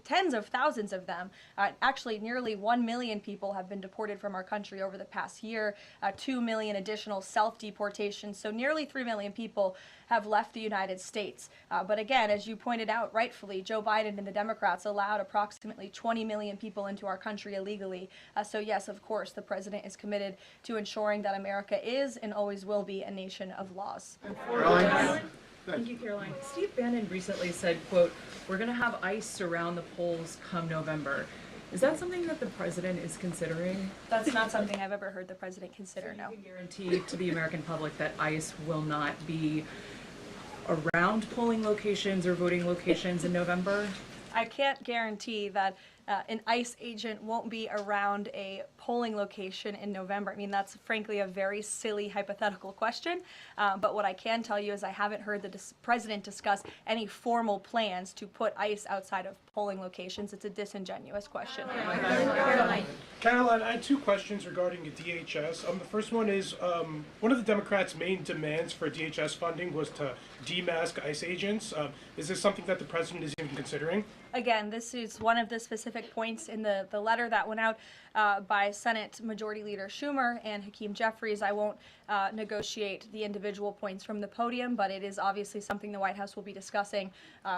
tens of thousands of them. Actually, nearly 1 million people have been deported from our country over the past year, 2 million additional self-deportations, so nearly 3 million people have left the United States. But again, as you pointed out rightfully, Joe Biden and the Democrats allowed approximately 20 million people into our country illegally. So yes, of course, the president is committed to ensuring that America is and always will be a nation of laws. Thank you, Caroline. Steve Bannon recently said, quote, "We're going to have ICE surround the polls come November." Is that something that the president is considering? That's not something I've ever heard the president consider, no. Can you guarantee to the American public that ICE will not be around polling locations or voting locations in November? I can't guarantee that an ICE agent won't be around a polling location in November. I mean, that's frankly a very silly hypothetical question. But what I can tell you is I haven't heard the president discuss any formal plans to put ICE outside of polling locations. It's a disingenuous question. Caroline, I had two questions regarding DHS. The first one is, one of the Democrats' main demands for DHS funding was to demask ICE agents. Is this something that the president is even considering? Again, this is one of the specific points in the letter that went out by Senate Majority Leader Schumer and Hakeem Jeffries. I won't negotiate the individual points from the podium, but it is obviously something the White House will be discussing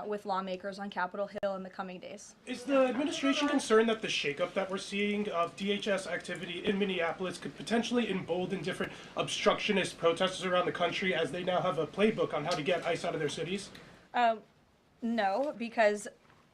with lawmakers on Capitol Hill in the coming days. Is the administration concerned that the shakeup that we're seeing of DHS activity in Minneapolis could potentially embolden different obstructionist protesters around the country as they now have a playbook on how to get ICE out of their cities? No, because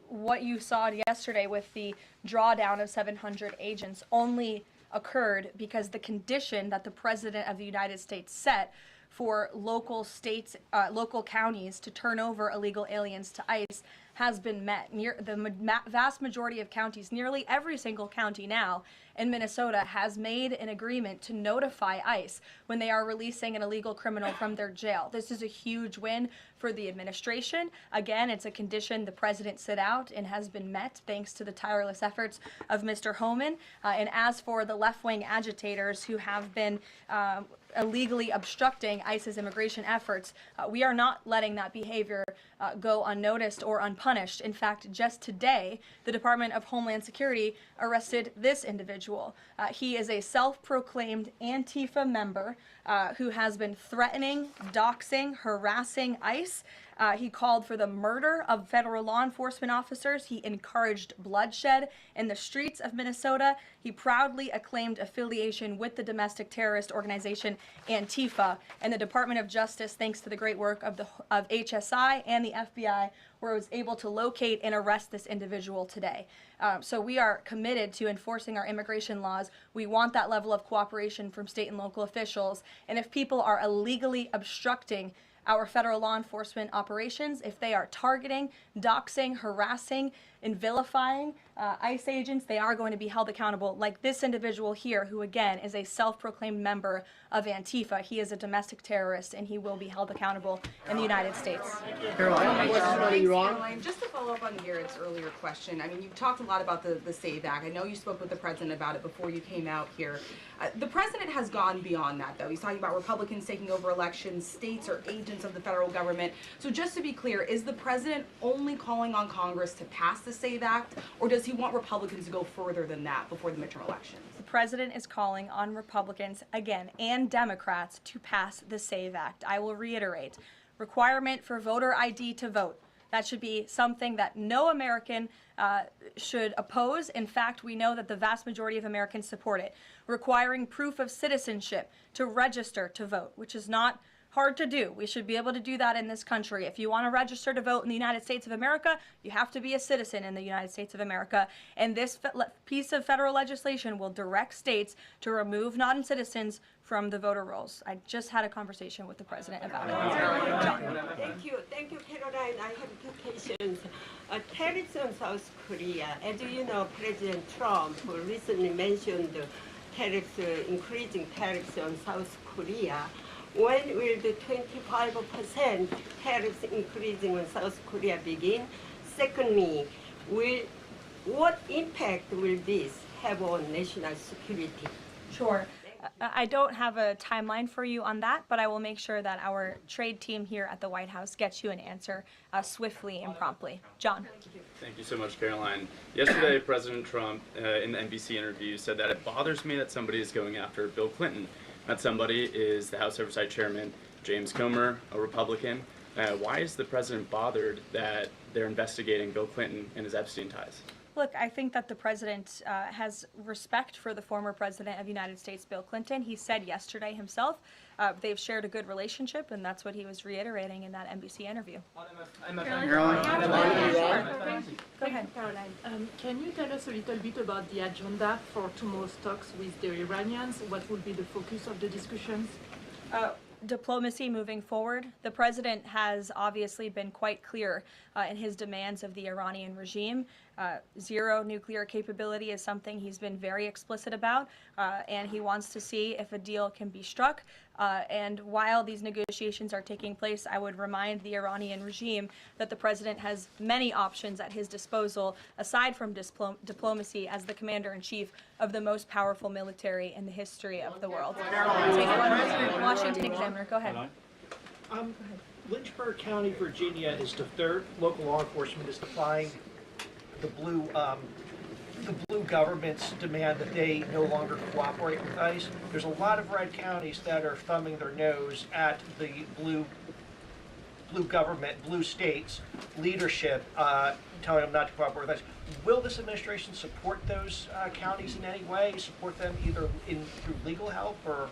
what you saw yesterday with the drawdown of 700 agents only occurred because the condition that the President of the United States set for local states, local counties to turn over illegal aliens to ICE has been met. The vast majority of counties, nearly every single county now in Minnesota, has made an agreement to notify ICE when they are releasing an illegal criminal from their jail. This is a huge win for the administration. Again, it's a condition the president set out and has been met thanks to the tireless efforts of Mr. Homan. And as for the left-wing agitators who have been illegally obstructing ICE's immigration efforts, we are not letting that behavior go unnoticed or unpunished. In fact, just today, the Department of Homeland Security arrested this individual. He is a self-proclaimed Antifa member who has been threatening, doxing, harassing ICE. He called for the murder of federal law enforcement officers. He encouraged bloodshed in the streets of Minnesota. He proudly acclaimed affiliation with the domestic terrorist organization Antifa. And the Department of Justice, thanks to the great work of HSI and the FBI, was able to locate and arrest this individual today. So we are committed to enforcing our immigration laws. We want that level of cooperation from state and local officials. And if people are illegally obstructing our federal law enforcement operations. If they are targeting, doxing, harassing, and vilifying ICE agents, they are going to be held accountable, like this individual here, who again is a self-proclaimed member of Antifa. He is a domestic terrorist, and he will be held accountable in the United States. Caroline, just to follow up on Garrett's earlier question, I mean, you've talked a lot about the SAVE Act. I know you spoke with the president about it before you came out here. The president has gone beyond that, though. He's talking about Republicans taking over elections, states are agents of the federal government. So just to be clear, is the president only calling on Congress to pass the SAVE Act, or does he want Republicans to go further than that before the midterm elections? The president is calling on Republicans, again, and Democrats to pass the SAVE Act. I will reiterate, requirement for voter ID to vote. That should be something that no American should oppose. In fact, we know that the vast majority of Americans support it. Requiring proof of citizenship to register to vote, which is not hard to do. We should be able to do that in this country. If you want to register to vote in the United States of America, you have to be a citizen in the United States of America. And this piece of federal legislation will direct states to remove non-citizens from the voter rolls. I just had a conversation with the president about it. Thank you, Caroline. I have two questions. Tariffs on South Korea. As you know, President Trump recently mentioned increasing tariffs on South Korea. When will the 25% tariffs increasing on South Korea begin? Secondly, what impact will this have on national security? Sure. I don't have a timeline for you on that, but I will make sure that our trade team here at the White House gets you an answer swiftly and promptly. John. Thank you so much, Caroline. Yesterday, President Trump, in the NBC interview, said that it bothers me that somebody is going after Bill Clinton. That somebody is the House Oversight Chairman, James Comer, a Republican. Why is the president bothered that they're investigating Bill Clinton and his Epstein ties? Look, I think that the president has respect for the former president of the United States, Bill Clinton. He said yesterday himself they've shared a good relationship, and that's what he was reiterating in that NBC interview. Go ahead. Caroline, can you tell us a little bit about the agenda for tomorrow's talks with the Iranians? What will be the focus of the discussions? Diplomacy moving forward. The president has obviously been quite clear in his demands of the Iranian regime. Zero nuclear capability is something he's been very explicit about, and he wants to see if a deal can be struck. And while these negotiations are taking place, I would remind the Iranian regime that the president has many options at his disposal, aside from diplomacy, as the commander-in-chief of the most powerful military in the history of the world. Washington Examiner, go ahead. Lynchburg County, Virginia is the third local law enforcement is defying the blue government's demand that they no longer cooperate with ICE. There's a lot of red counties that are thumbing their nose at the blue government, blue states leadership, telling them not to cooperate with ICE. Will this administration support those counties in any way? Support them either through legal help or?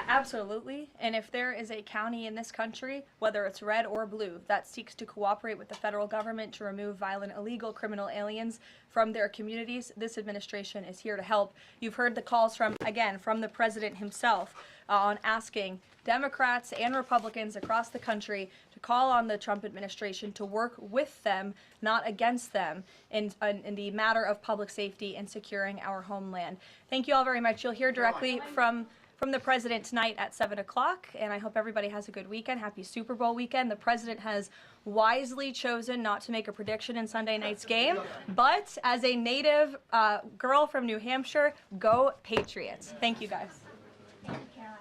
Absolutely. And if there is a county in this country, whether it's red or blue, that seeks to cooperate with the federal government to remove violent, illegal criminal aliens from their communities, this administration is here to help. You've heard the calls from the president himself on asking Democrats and Republicans across the country to call on the Trump administration to work with them, not against them, in the matter of public safety and securing our homeland. Thank you all very much. You'll hear directly from the president tonight at 7 o'clock, and I hope everybody has a good weekend. Happy Super Bowl weekend. The president has wisely chosen not to make a prediction in Sunday night's game, but as a native girl from New Hampshire, go Patriots. Thank you, guys. Thank you, Caroline.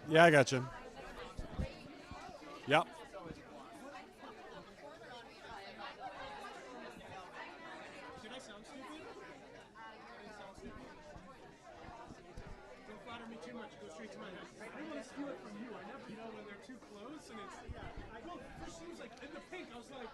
Yeah, I got you. Yep. Did I sound stupid? Don't flatter me too much. Go straight to my head. I don't want to steal it from you. I never know when they're too close, and it's well, first she was like in the pink. I was like.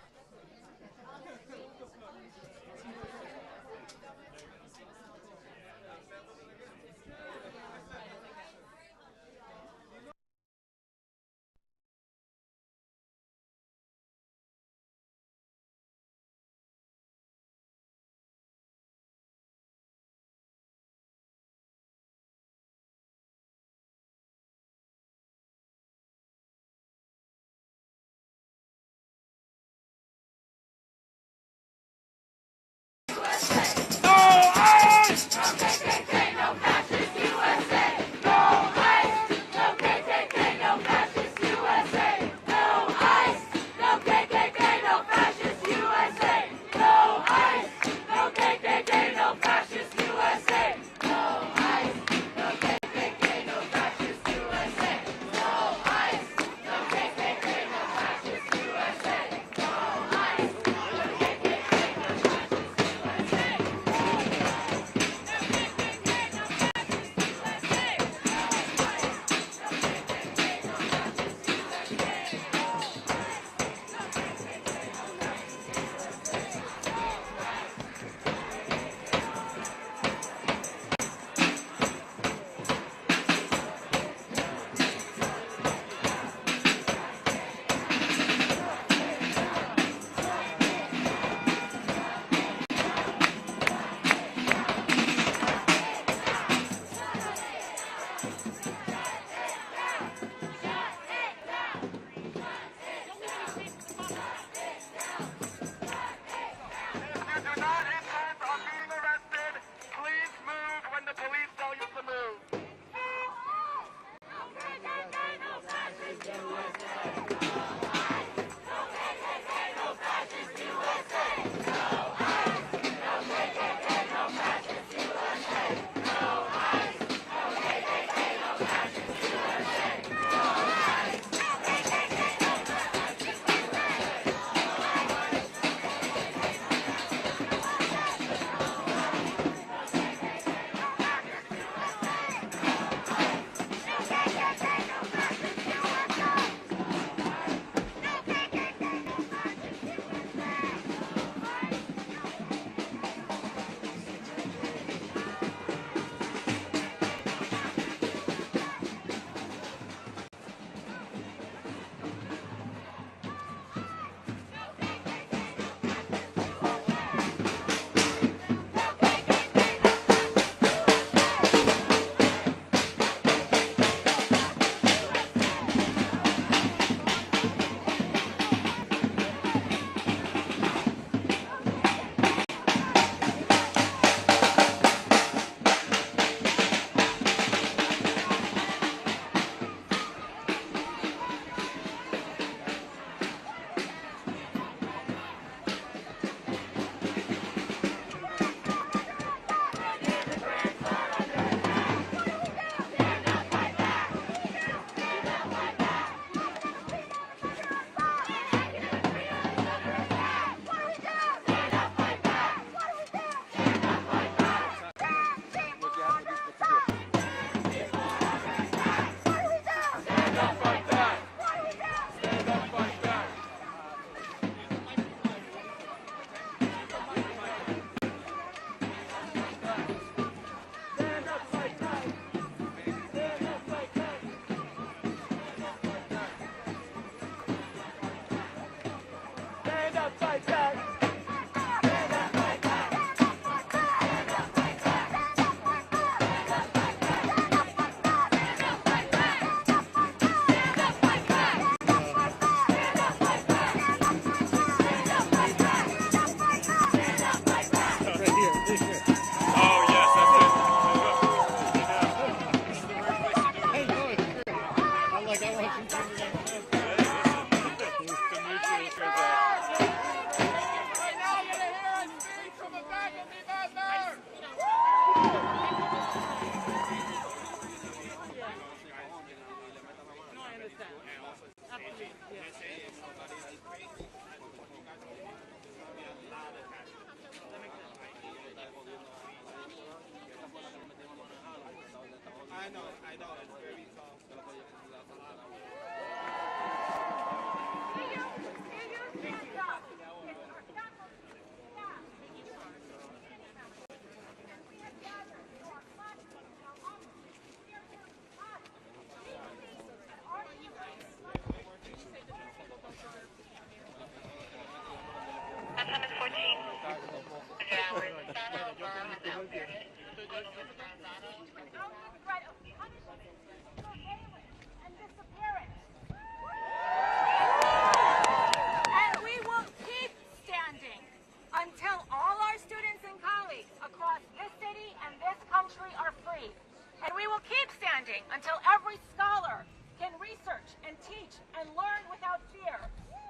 until every scholar can research and teach and learn without fear,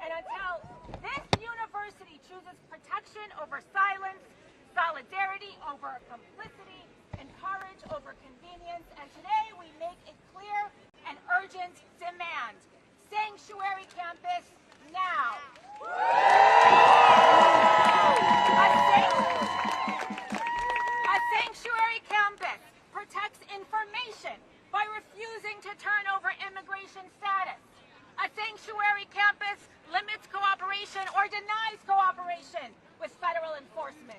and until this university chooses protection over silence, solidarity over complicity, and courage over convenience. And today we make a clear and urgent demand: sanctuary campus now. A sanctuary campus protects information by refusing to turn over immigration status. A sanctuary campus limits cooperation or denies cooperation with federal enforcement.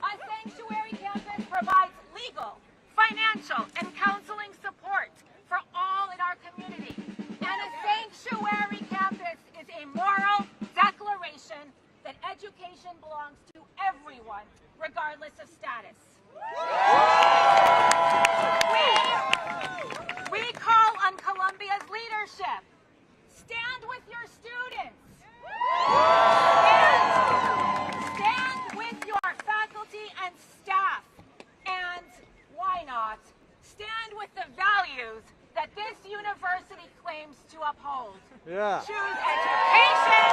A sanctuary campus provides legal, financial, and counseling support for all in our community. And a sanctuary campus is a moral declaration that education belongs to everyone, regardless of status. We call on Columbia's leadership. Stand with your students. Stand with your faculty and staff. And why not? Stand with the values that this university claims to uphold. Yeah. Choose education.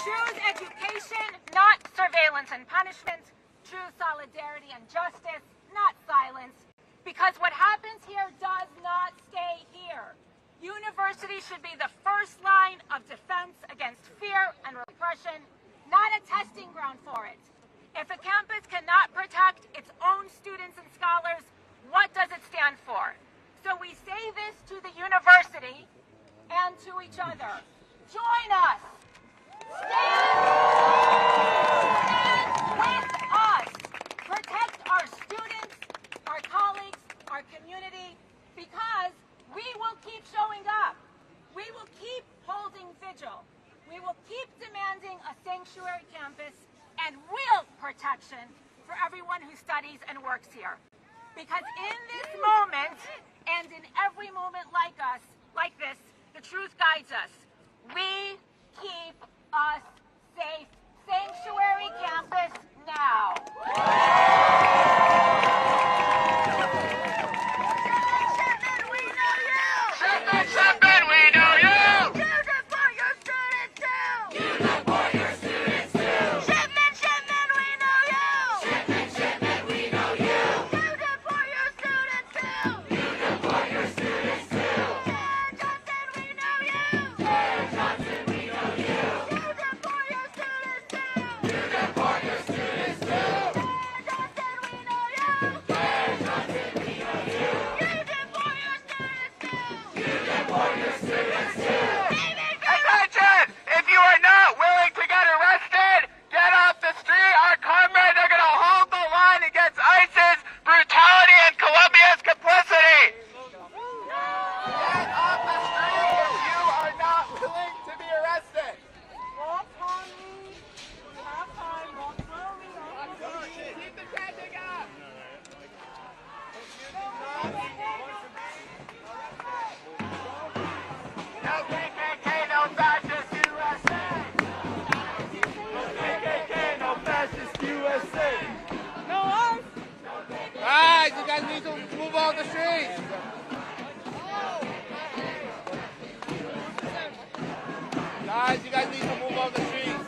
Choose education, not surveillance and punishment. Choose solidarity and justice, not silence. Because what happens here does not stay here. Universities should be the first line of defense against fear and repression, not a testing ground for it. If a campus cannot protect its own students and scholars, what does it stand for? So we say this to the university and to each other. Join us. Stand with us. Protect our students, our colleagues, our community, because we will keep showing up. We will keep holding vigil. We will keep demanding a sanctuary campus and real protection for everyone who studies and works here. Because in this moment, and in every moment like this, the truth guides us. We keep us safe. Sanctuary campus now. Guys, you guys need to move off the streets.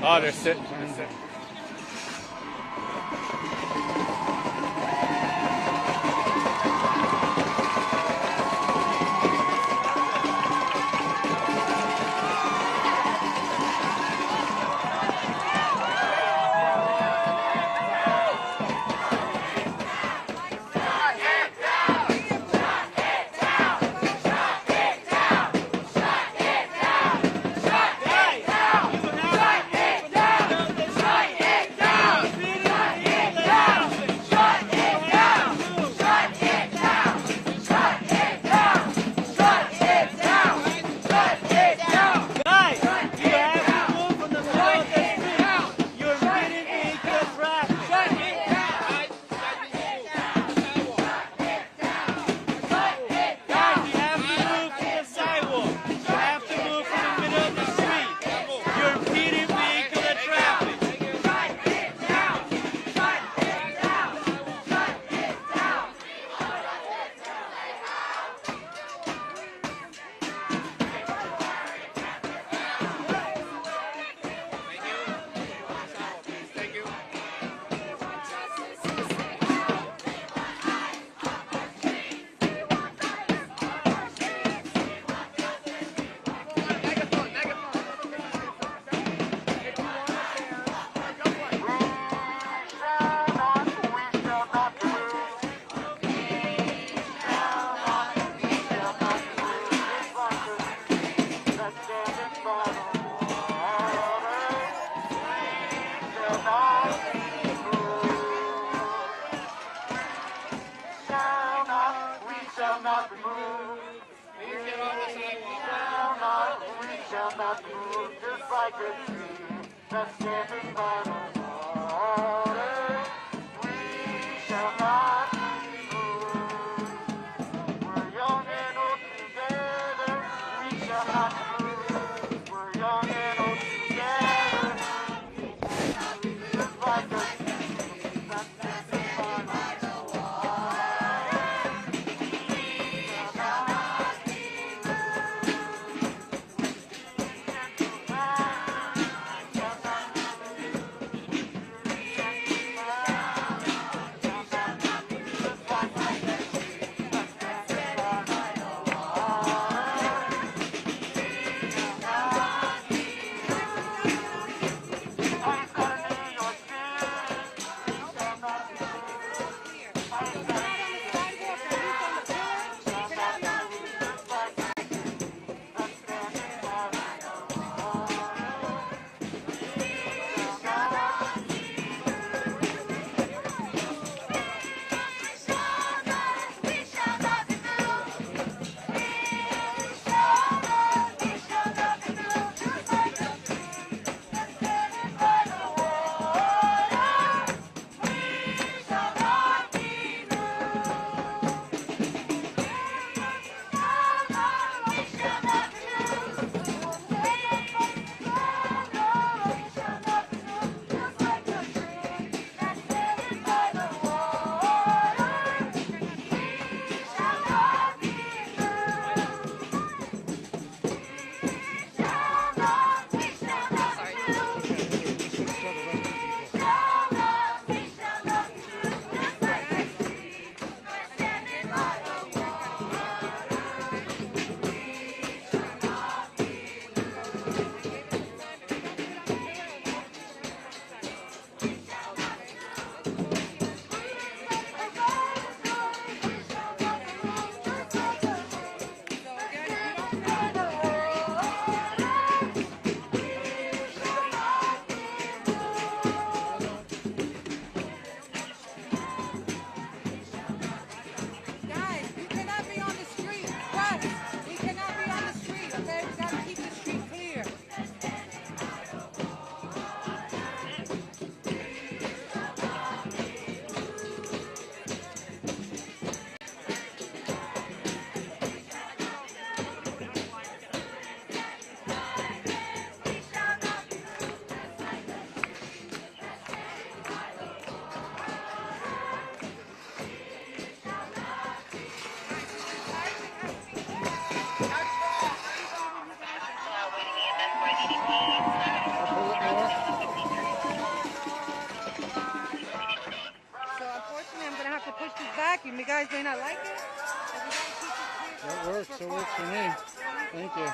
Oh, they're sitting. They're sitting. shall not be moved. We shall not be moved, just like a tree that's standing by the water. We shall not be moved. We're young and old together. We shall not be moved. We're young and old together. Just like a tree that's standing by the You guys may not like it. That works. It works for me. Thank you.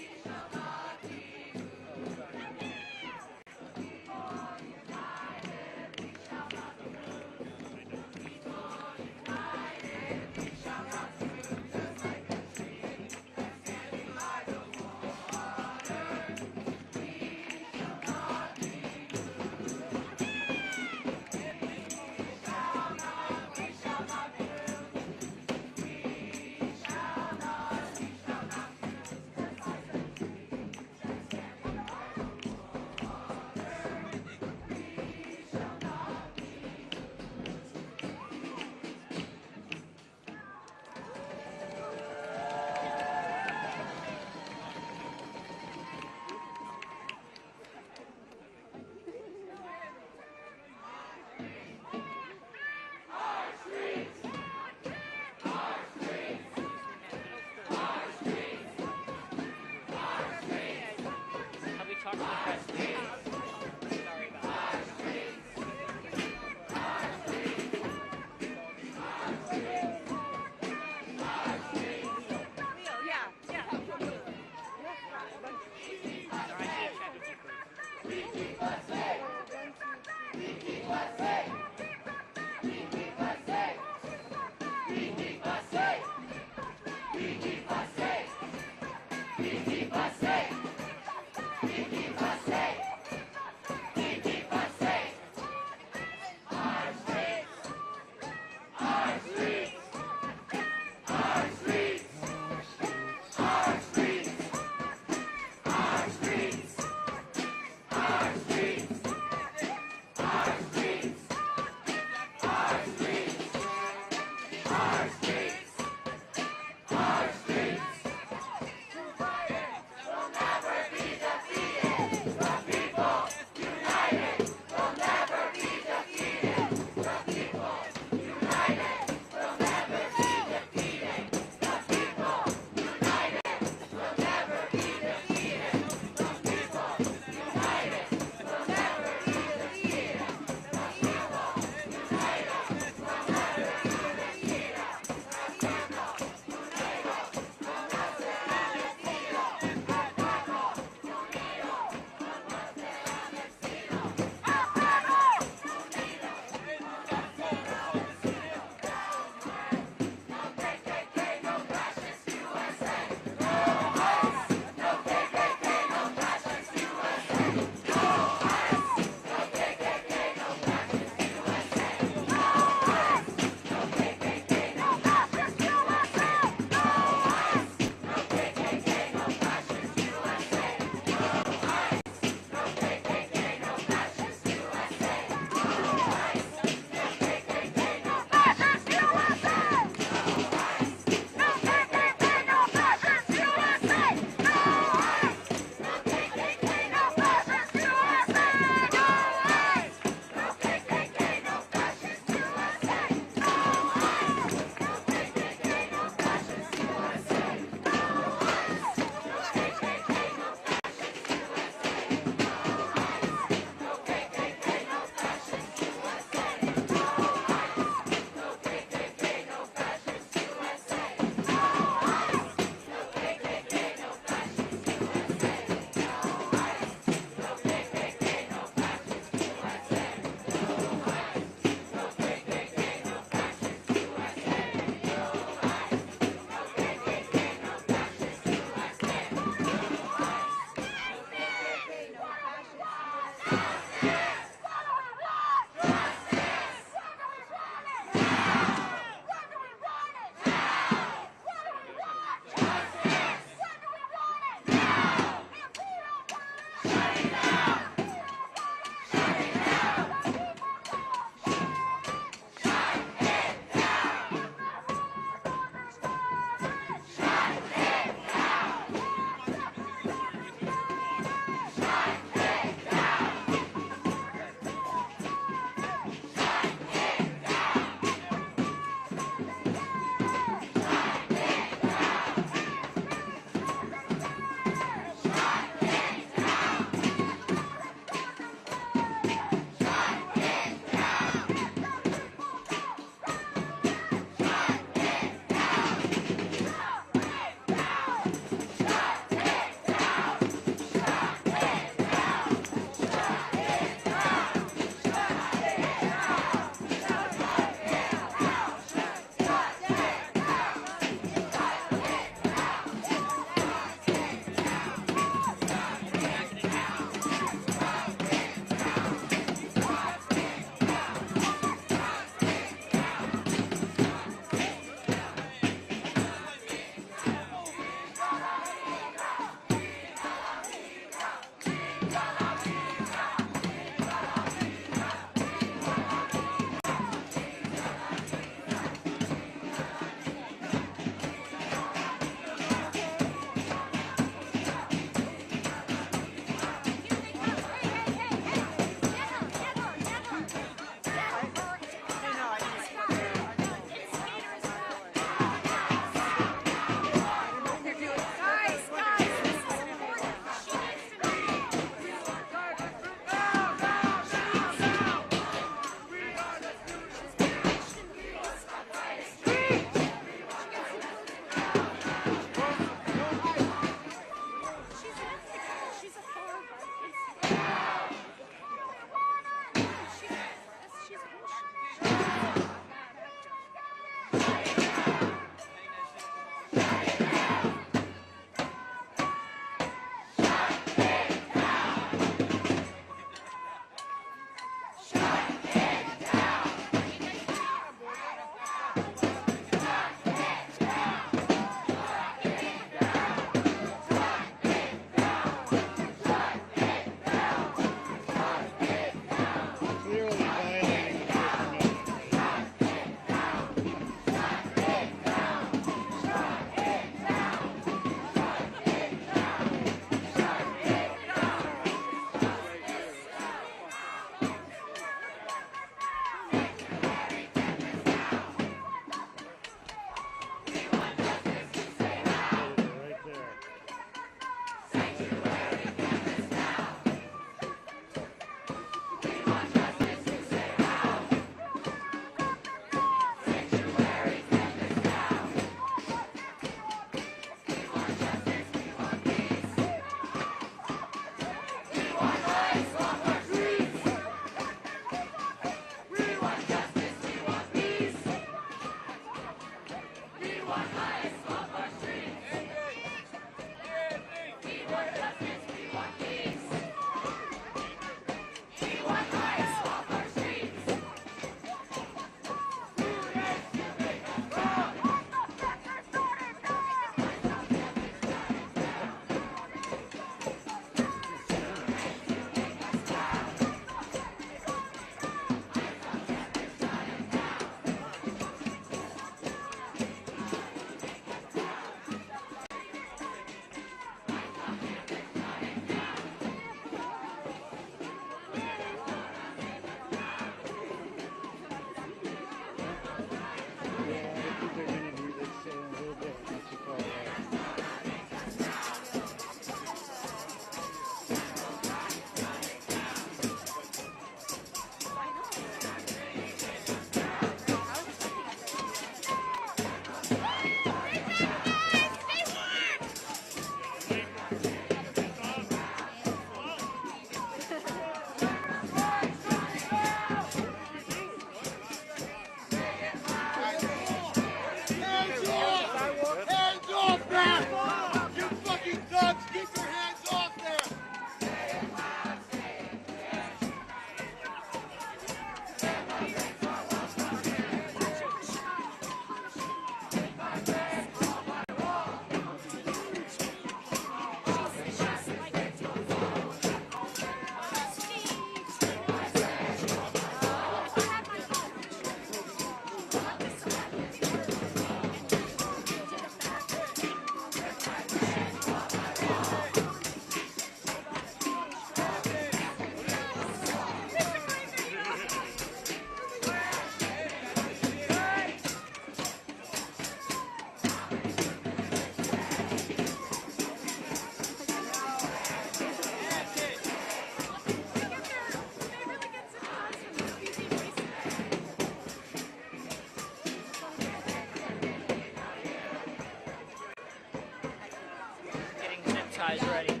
guys ready.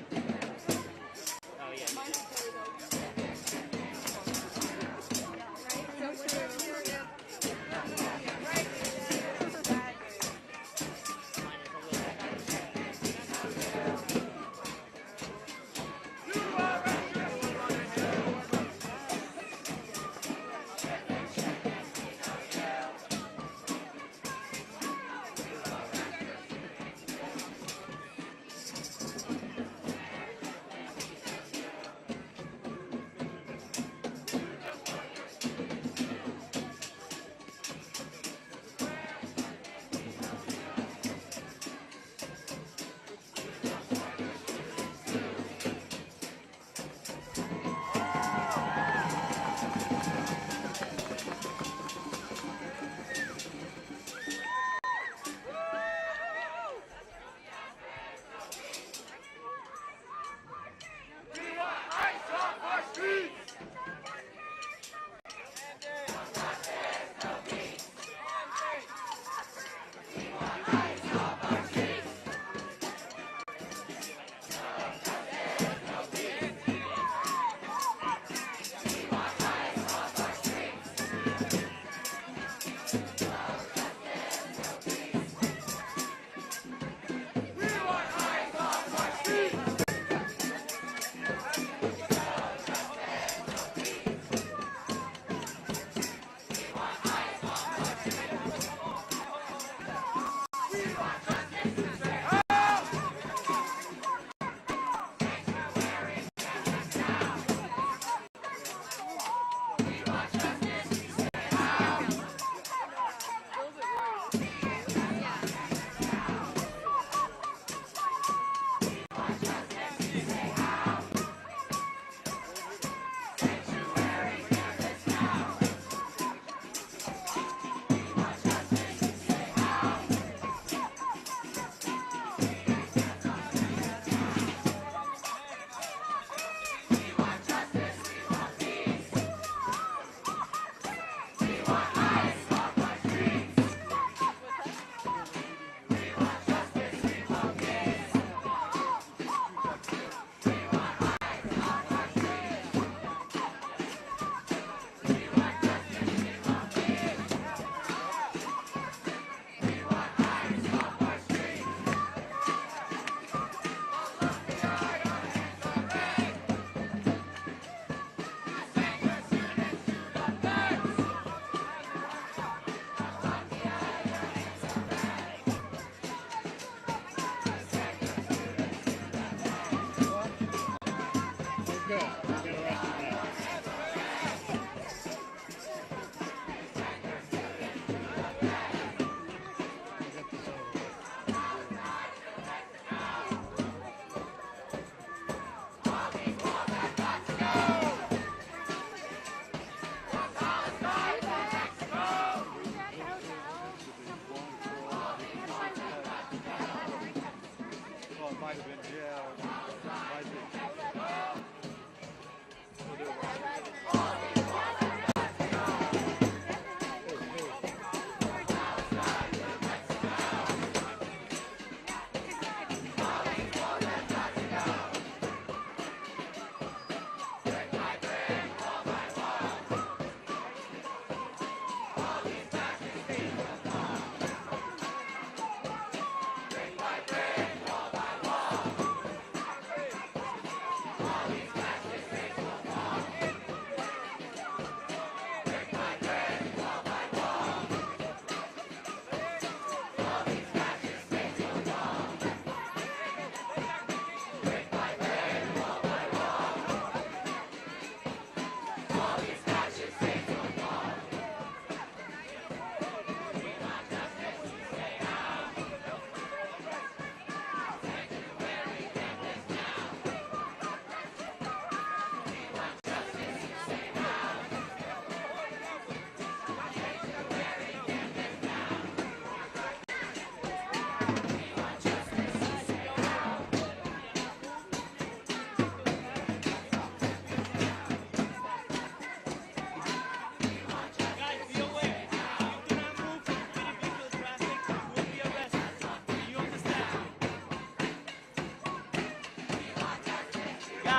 Oh yeah.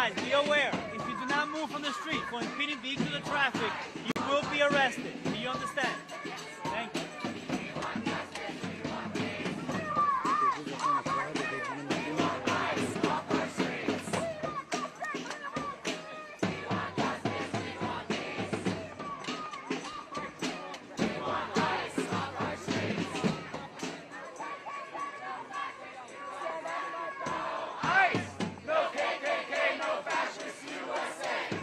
Guys, be aware, if you do not move from the street for impeding vehicular traffic, you will be arrested. Do you understand? Thank you. USA.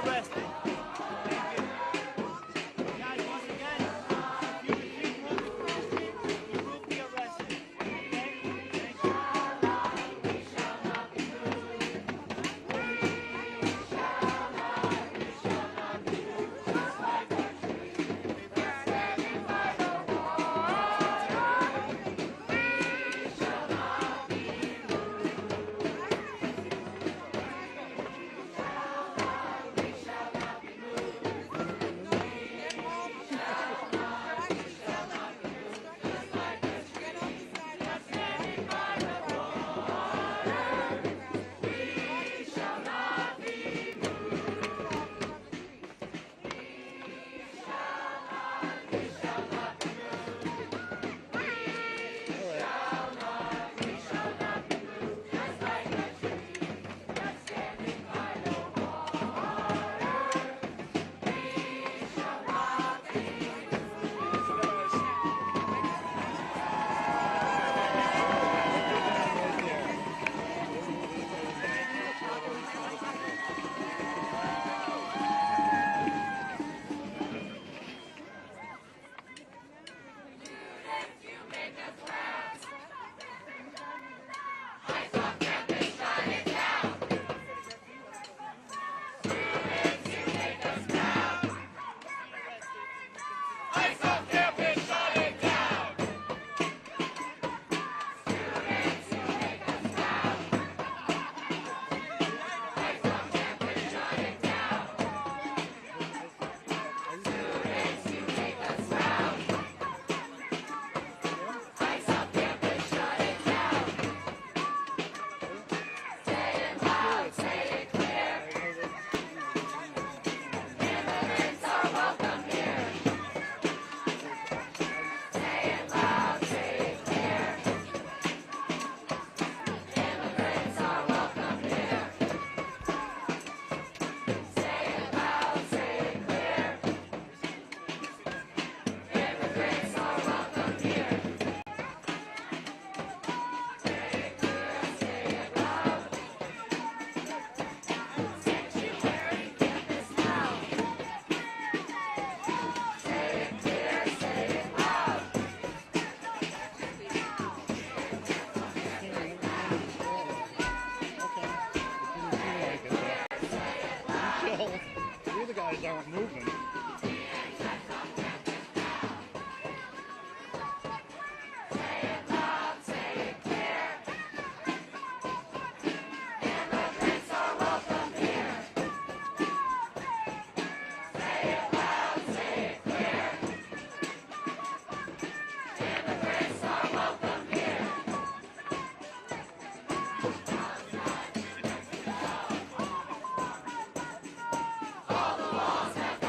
arrested. Thank you. Guys, once again, if you repeat moving from the street, you will be arrested. Okay? Thank you. The guys aren't moving. All the walls have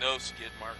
no skid marks.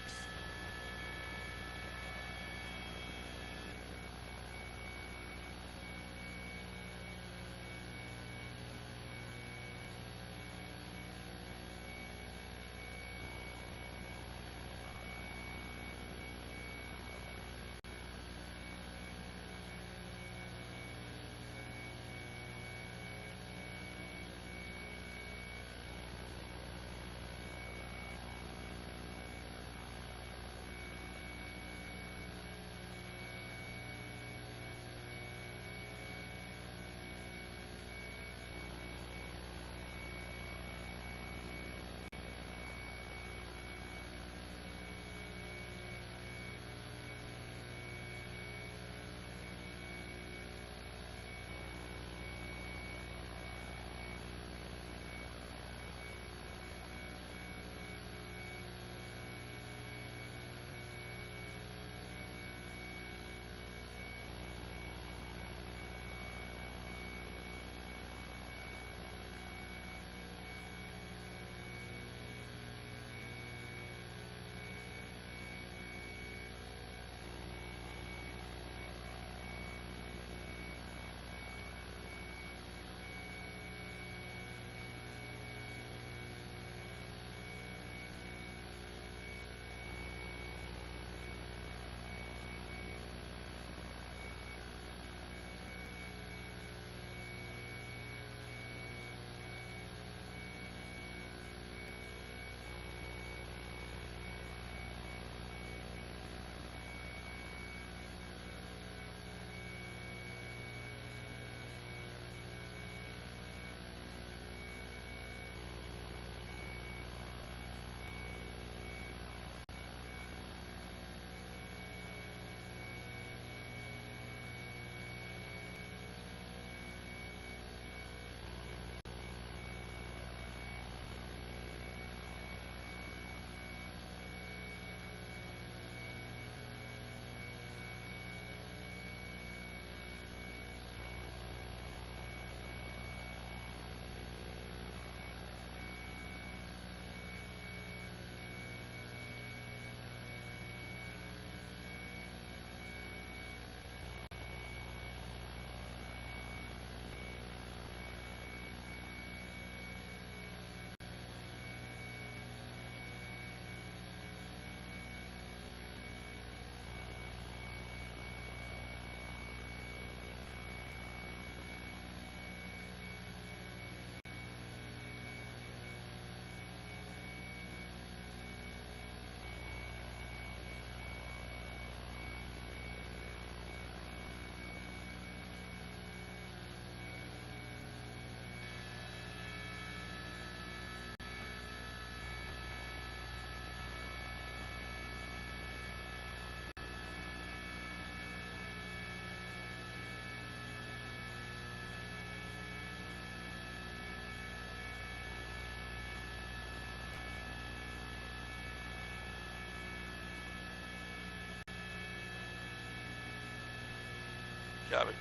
Got it.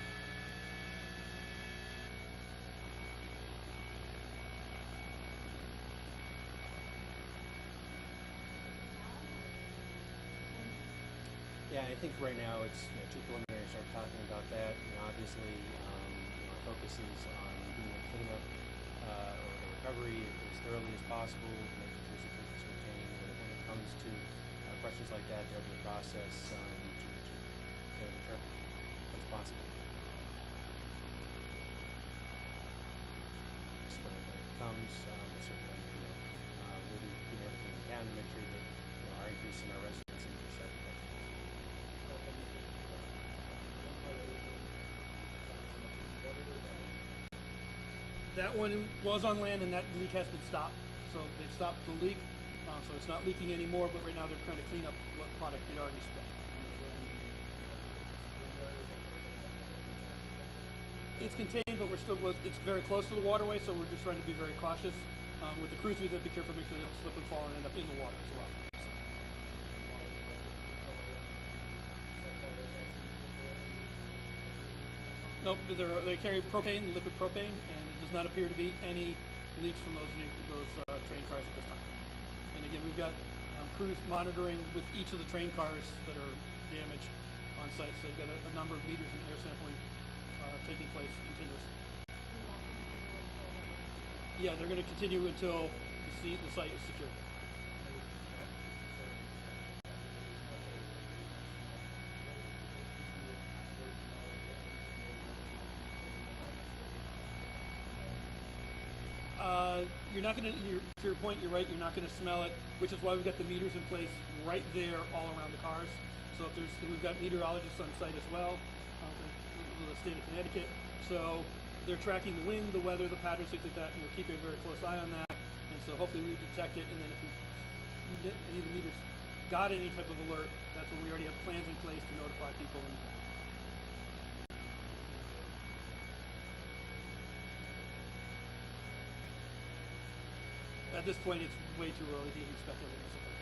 Yeah, I think right now it's too preliminary to start talking about that. Obviously, our focus is on doing the cleanup or the recovery as thoroughly as possible, making sure certificates are obtained. When it comes to questions like that, there'll be a process to determine what's possible. When it comes, certainly, we'll be doing everything we can to make sure that our increase in our residents interests are protected. That one was on land, and that leak has been stopped. So they've stopped the leak, so it's not leaking anymore. But right now they're trying to clean up what product they already spent. It's contained, but it's very close to the waterway, so we're just trying to be very cautious. With the crews, we have to be careful, make sure they don't slip and fall and end up in the water as well. Nope, they carry propane, liquid propane, and it does not appear to be any leaks from those train cars at this time. And again, we've got crews monitoring with each of the train cars that are damaged on site. So you've got a number of meters and air sampling taking place continuously. Yeah, they're going to continue until the site is secure. You're not going to, to your point, you're right, you're not going to smell it, which is why we've got the meters in place right there all around the cars. So if we've got meteorologists on site as well, from the state of Connecticut. So they're tracking the wind, the weather, the patterns, things like that, and we're keeping a very close eye on that. And so hopefully we detect it, and then if any of the meters got any type of alert, that's when we already have plans in place to notify people. At this point, it's way too early to even speculate on something.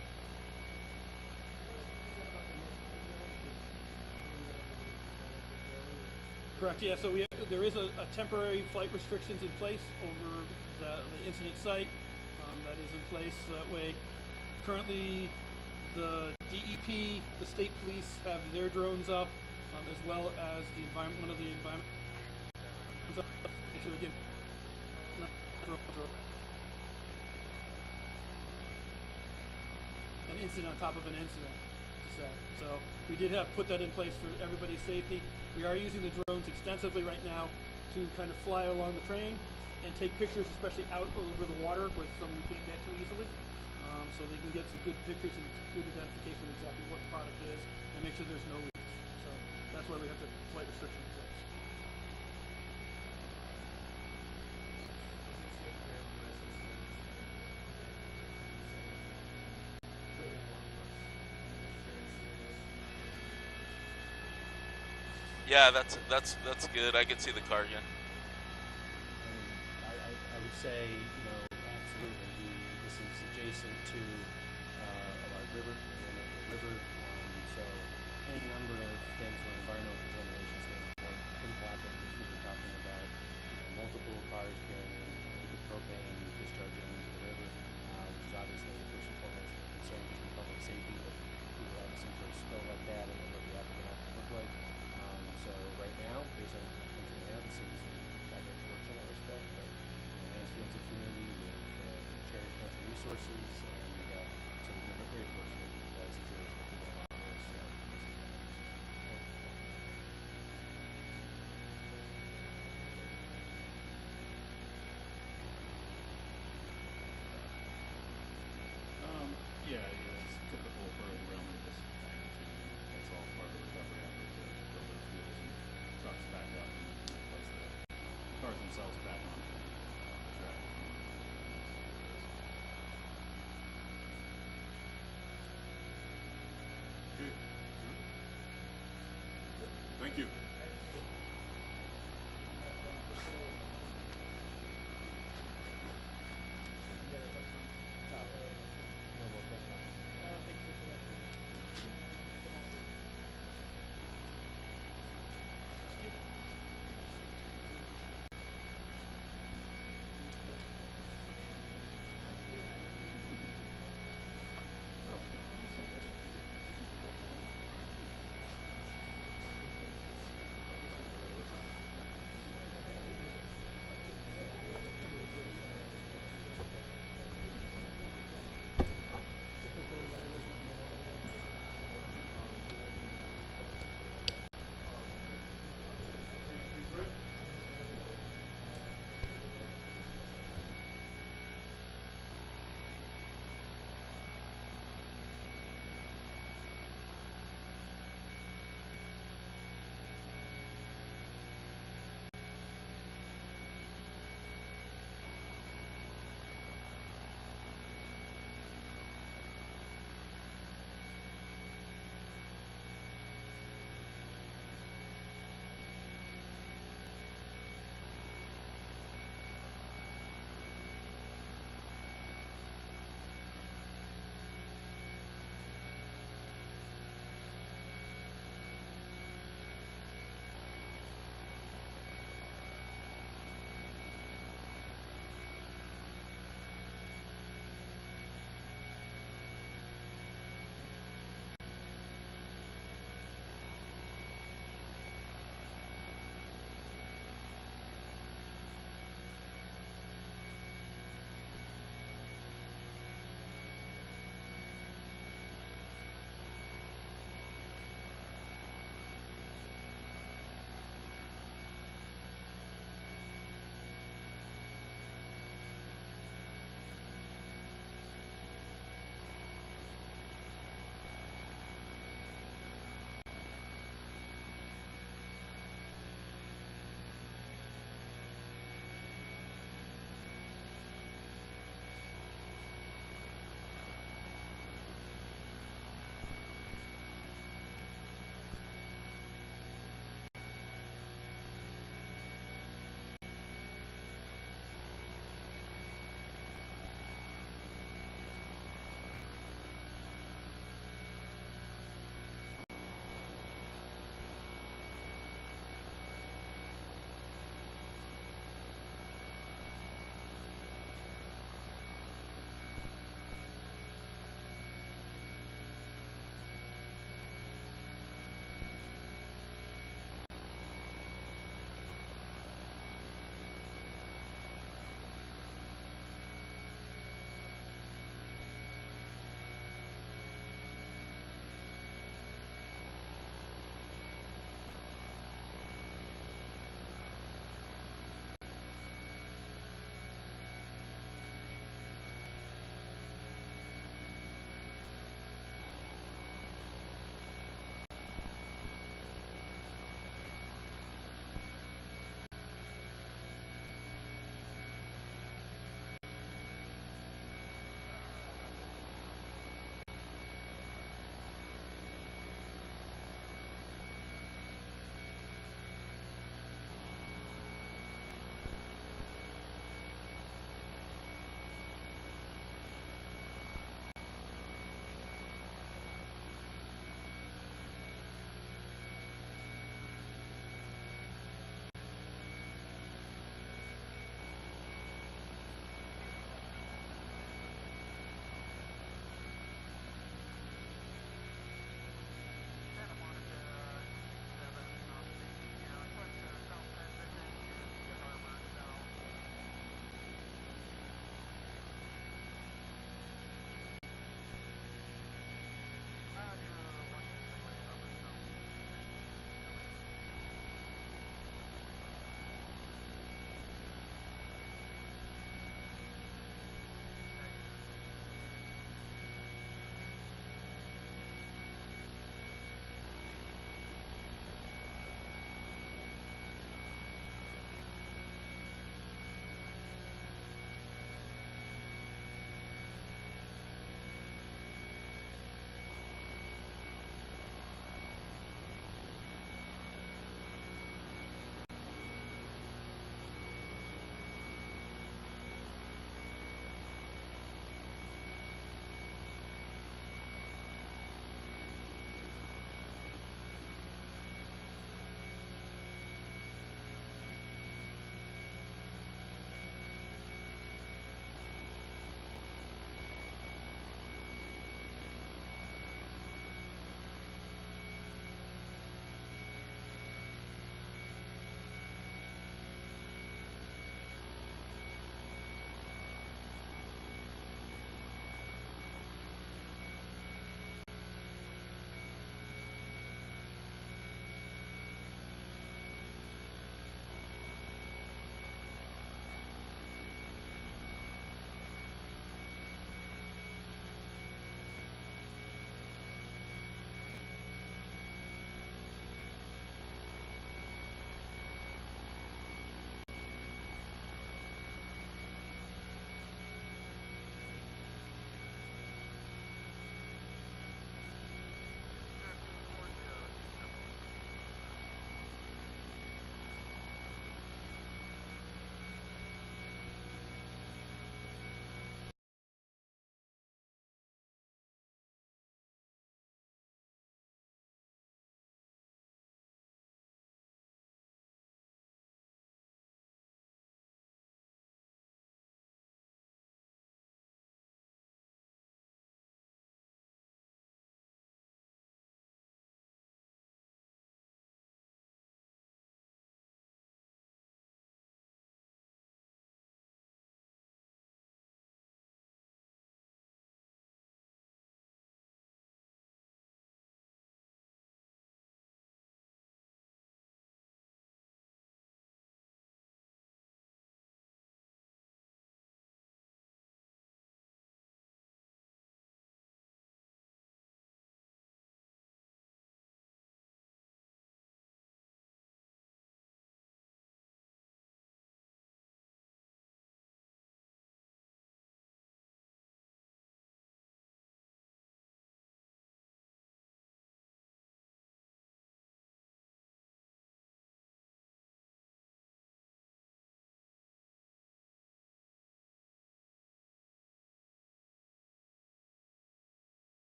Correct. Yeah. So there is a temporary flight restrictions in place over the incident site. That is in place that way. Currently, the DEP, the state police have their drones up, as well as the one of the environment. So again, an incident on top of an incident. So we did have put that in place for everybody's safety. We are using the drones extensively right now to kind of fly along the train and take pictures, especially out over the water where some we can't get to easily. So they can get some good pictures and good identification of exactly what the product is and make sure there's no leaks. So that's why we have the flight restriction in place. Yeah, that's good. I can see the car again. I would say, absolutely. This is adjacent to a large river, a river. So any number of things from an environmental contamination standpoint could happen if we were talking about multiple cars carrying propane discharging into the river, which is obviously the first and foremost concern just for public safety. But we would have some sort of spill like that and what the aftermath would look like. So right now, based on information we have, it seems that it works in that respect. But Mansfield's a community with cherished natural resources, and so we're very fortunate with the situation that we have on this. Yeah, it's typical for a derailment of this magnitude. It's all part of the recovery effort to build those wheels and trucks back up and place the cars themselves back on track.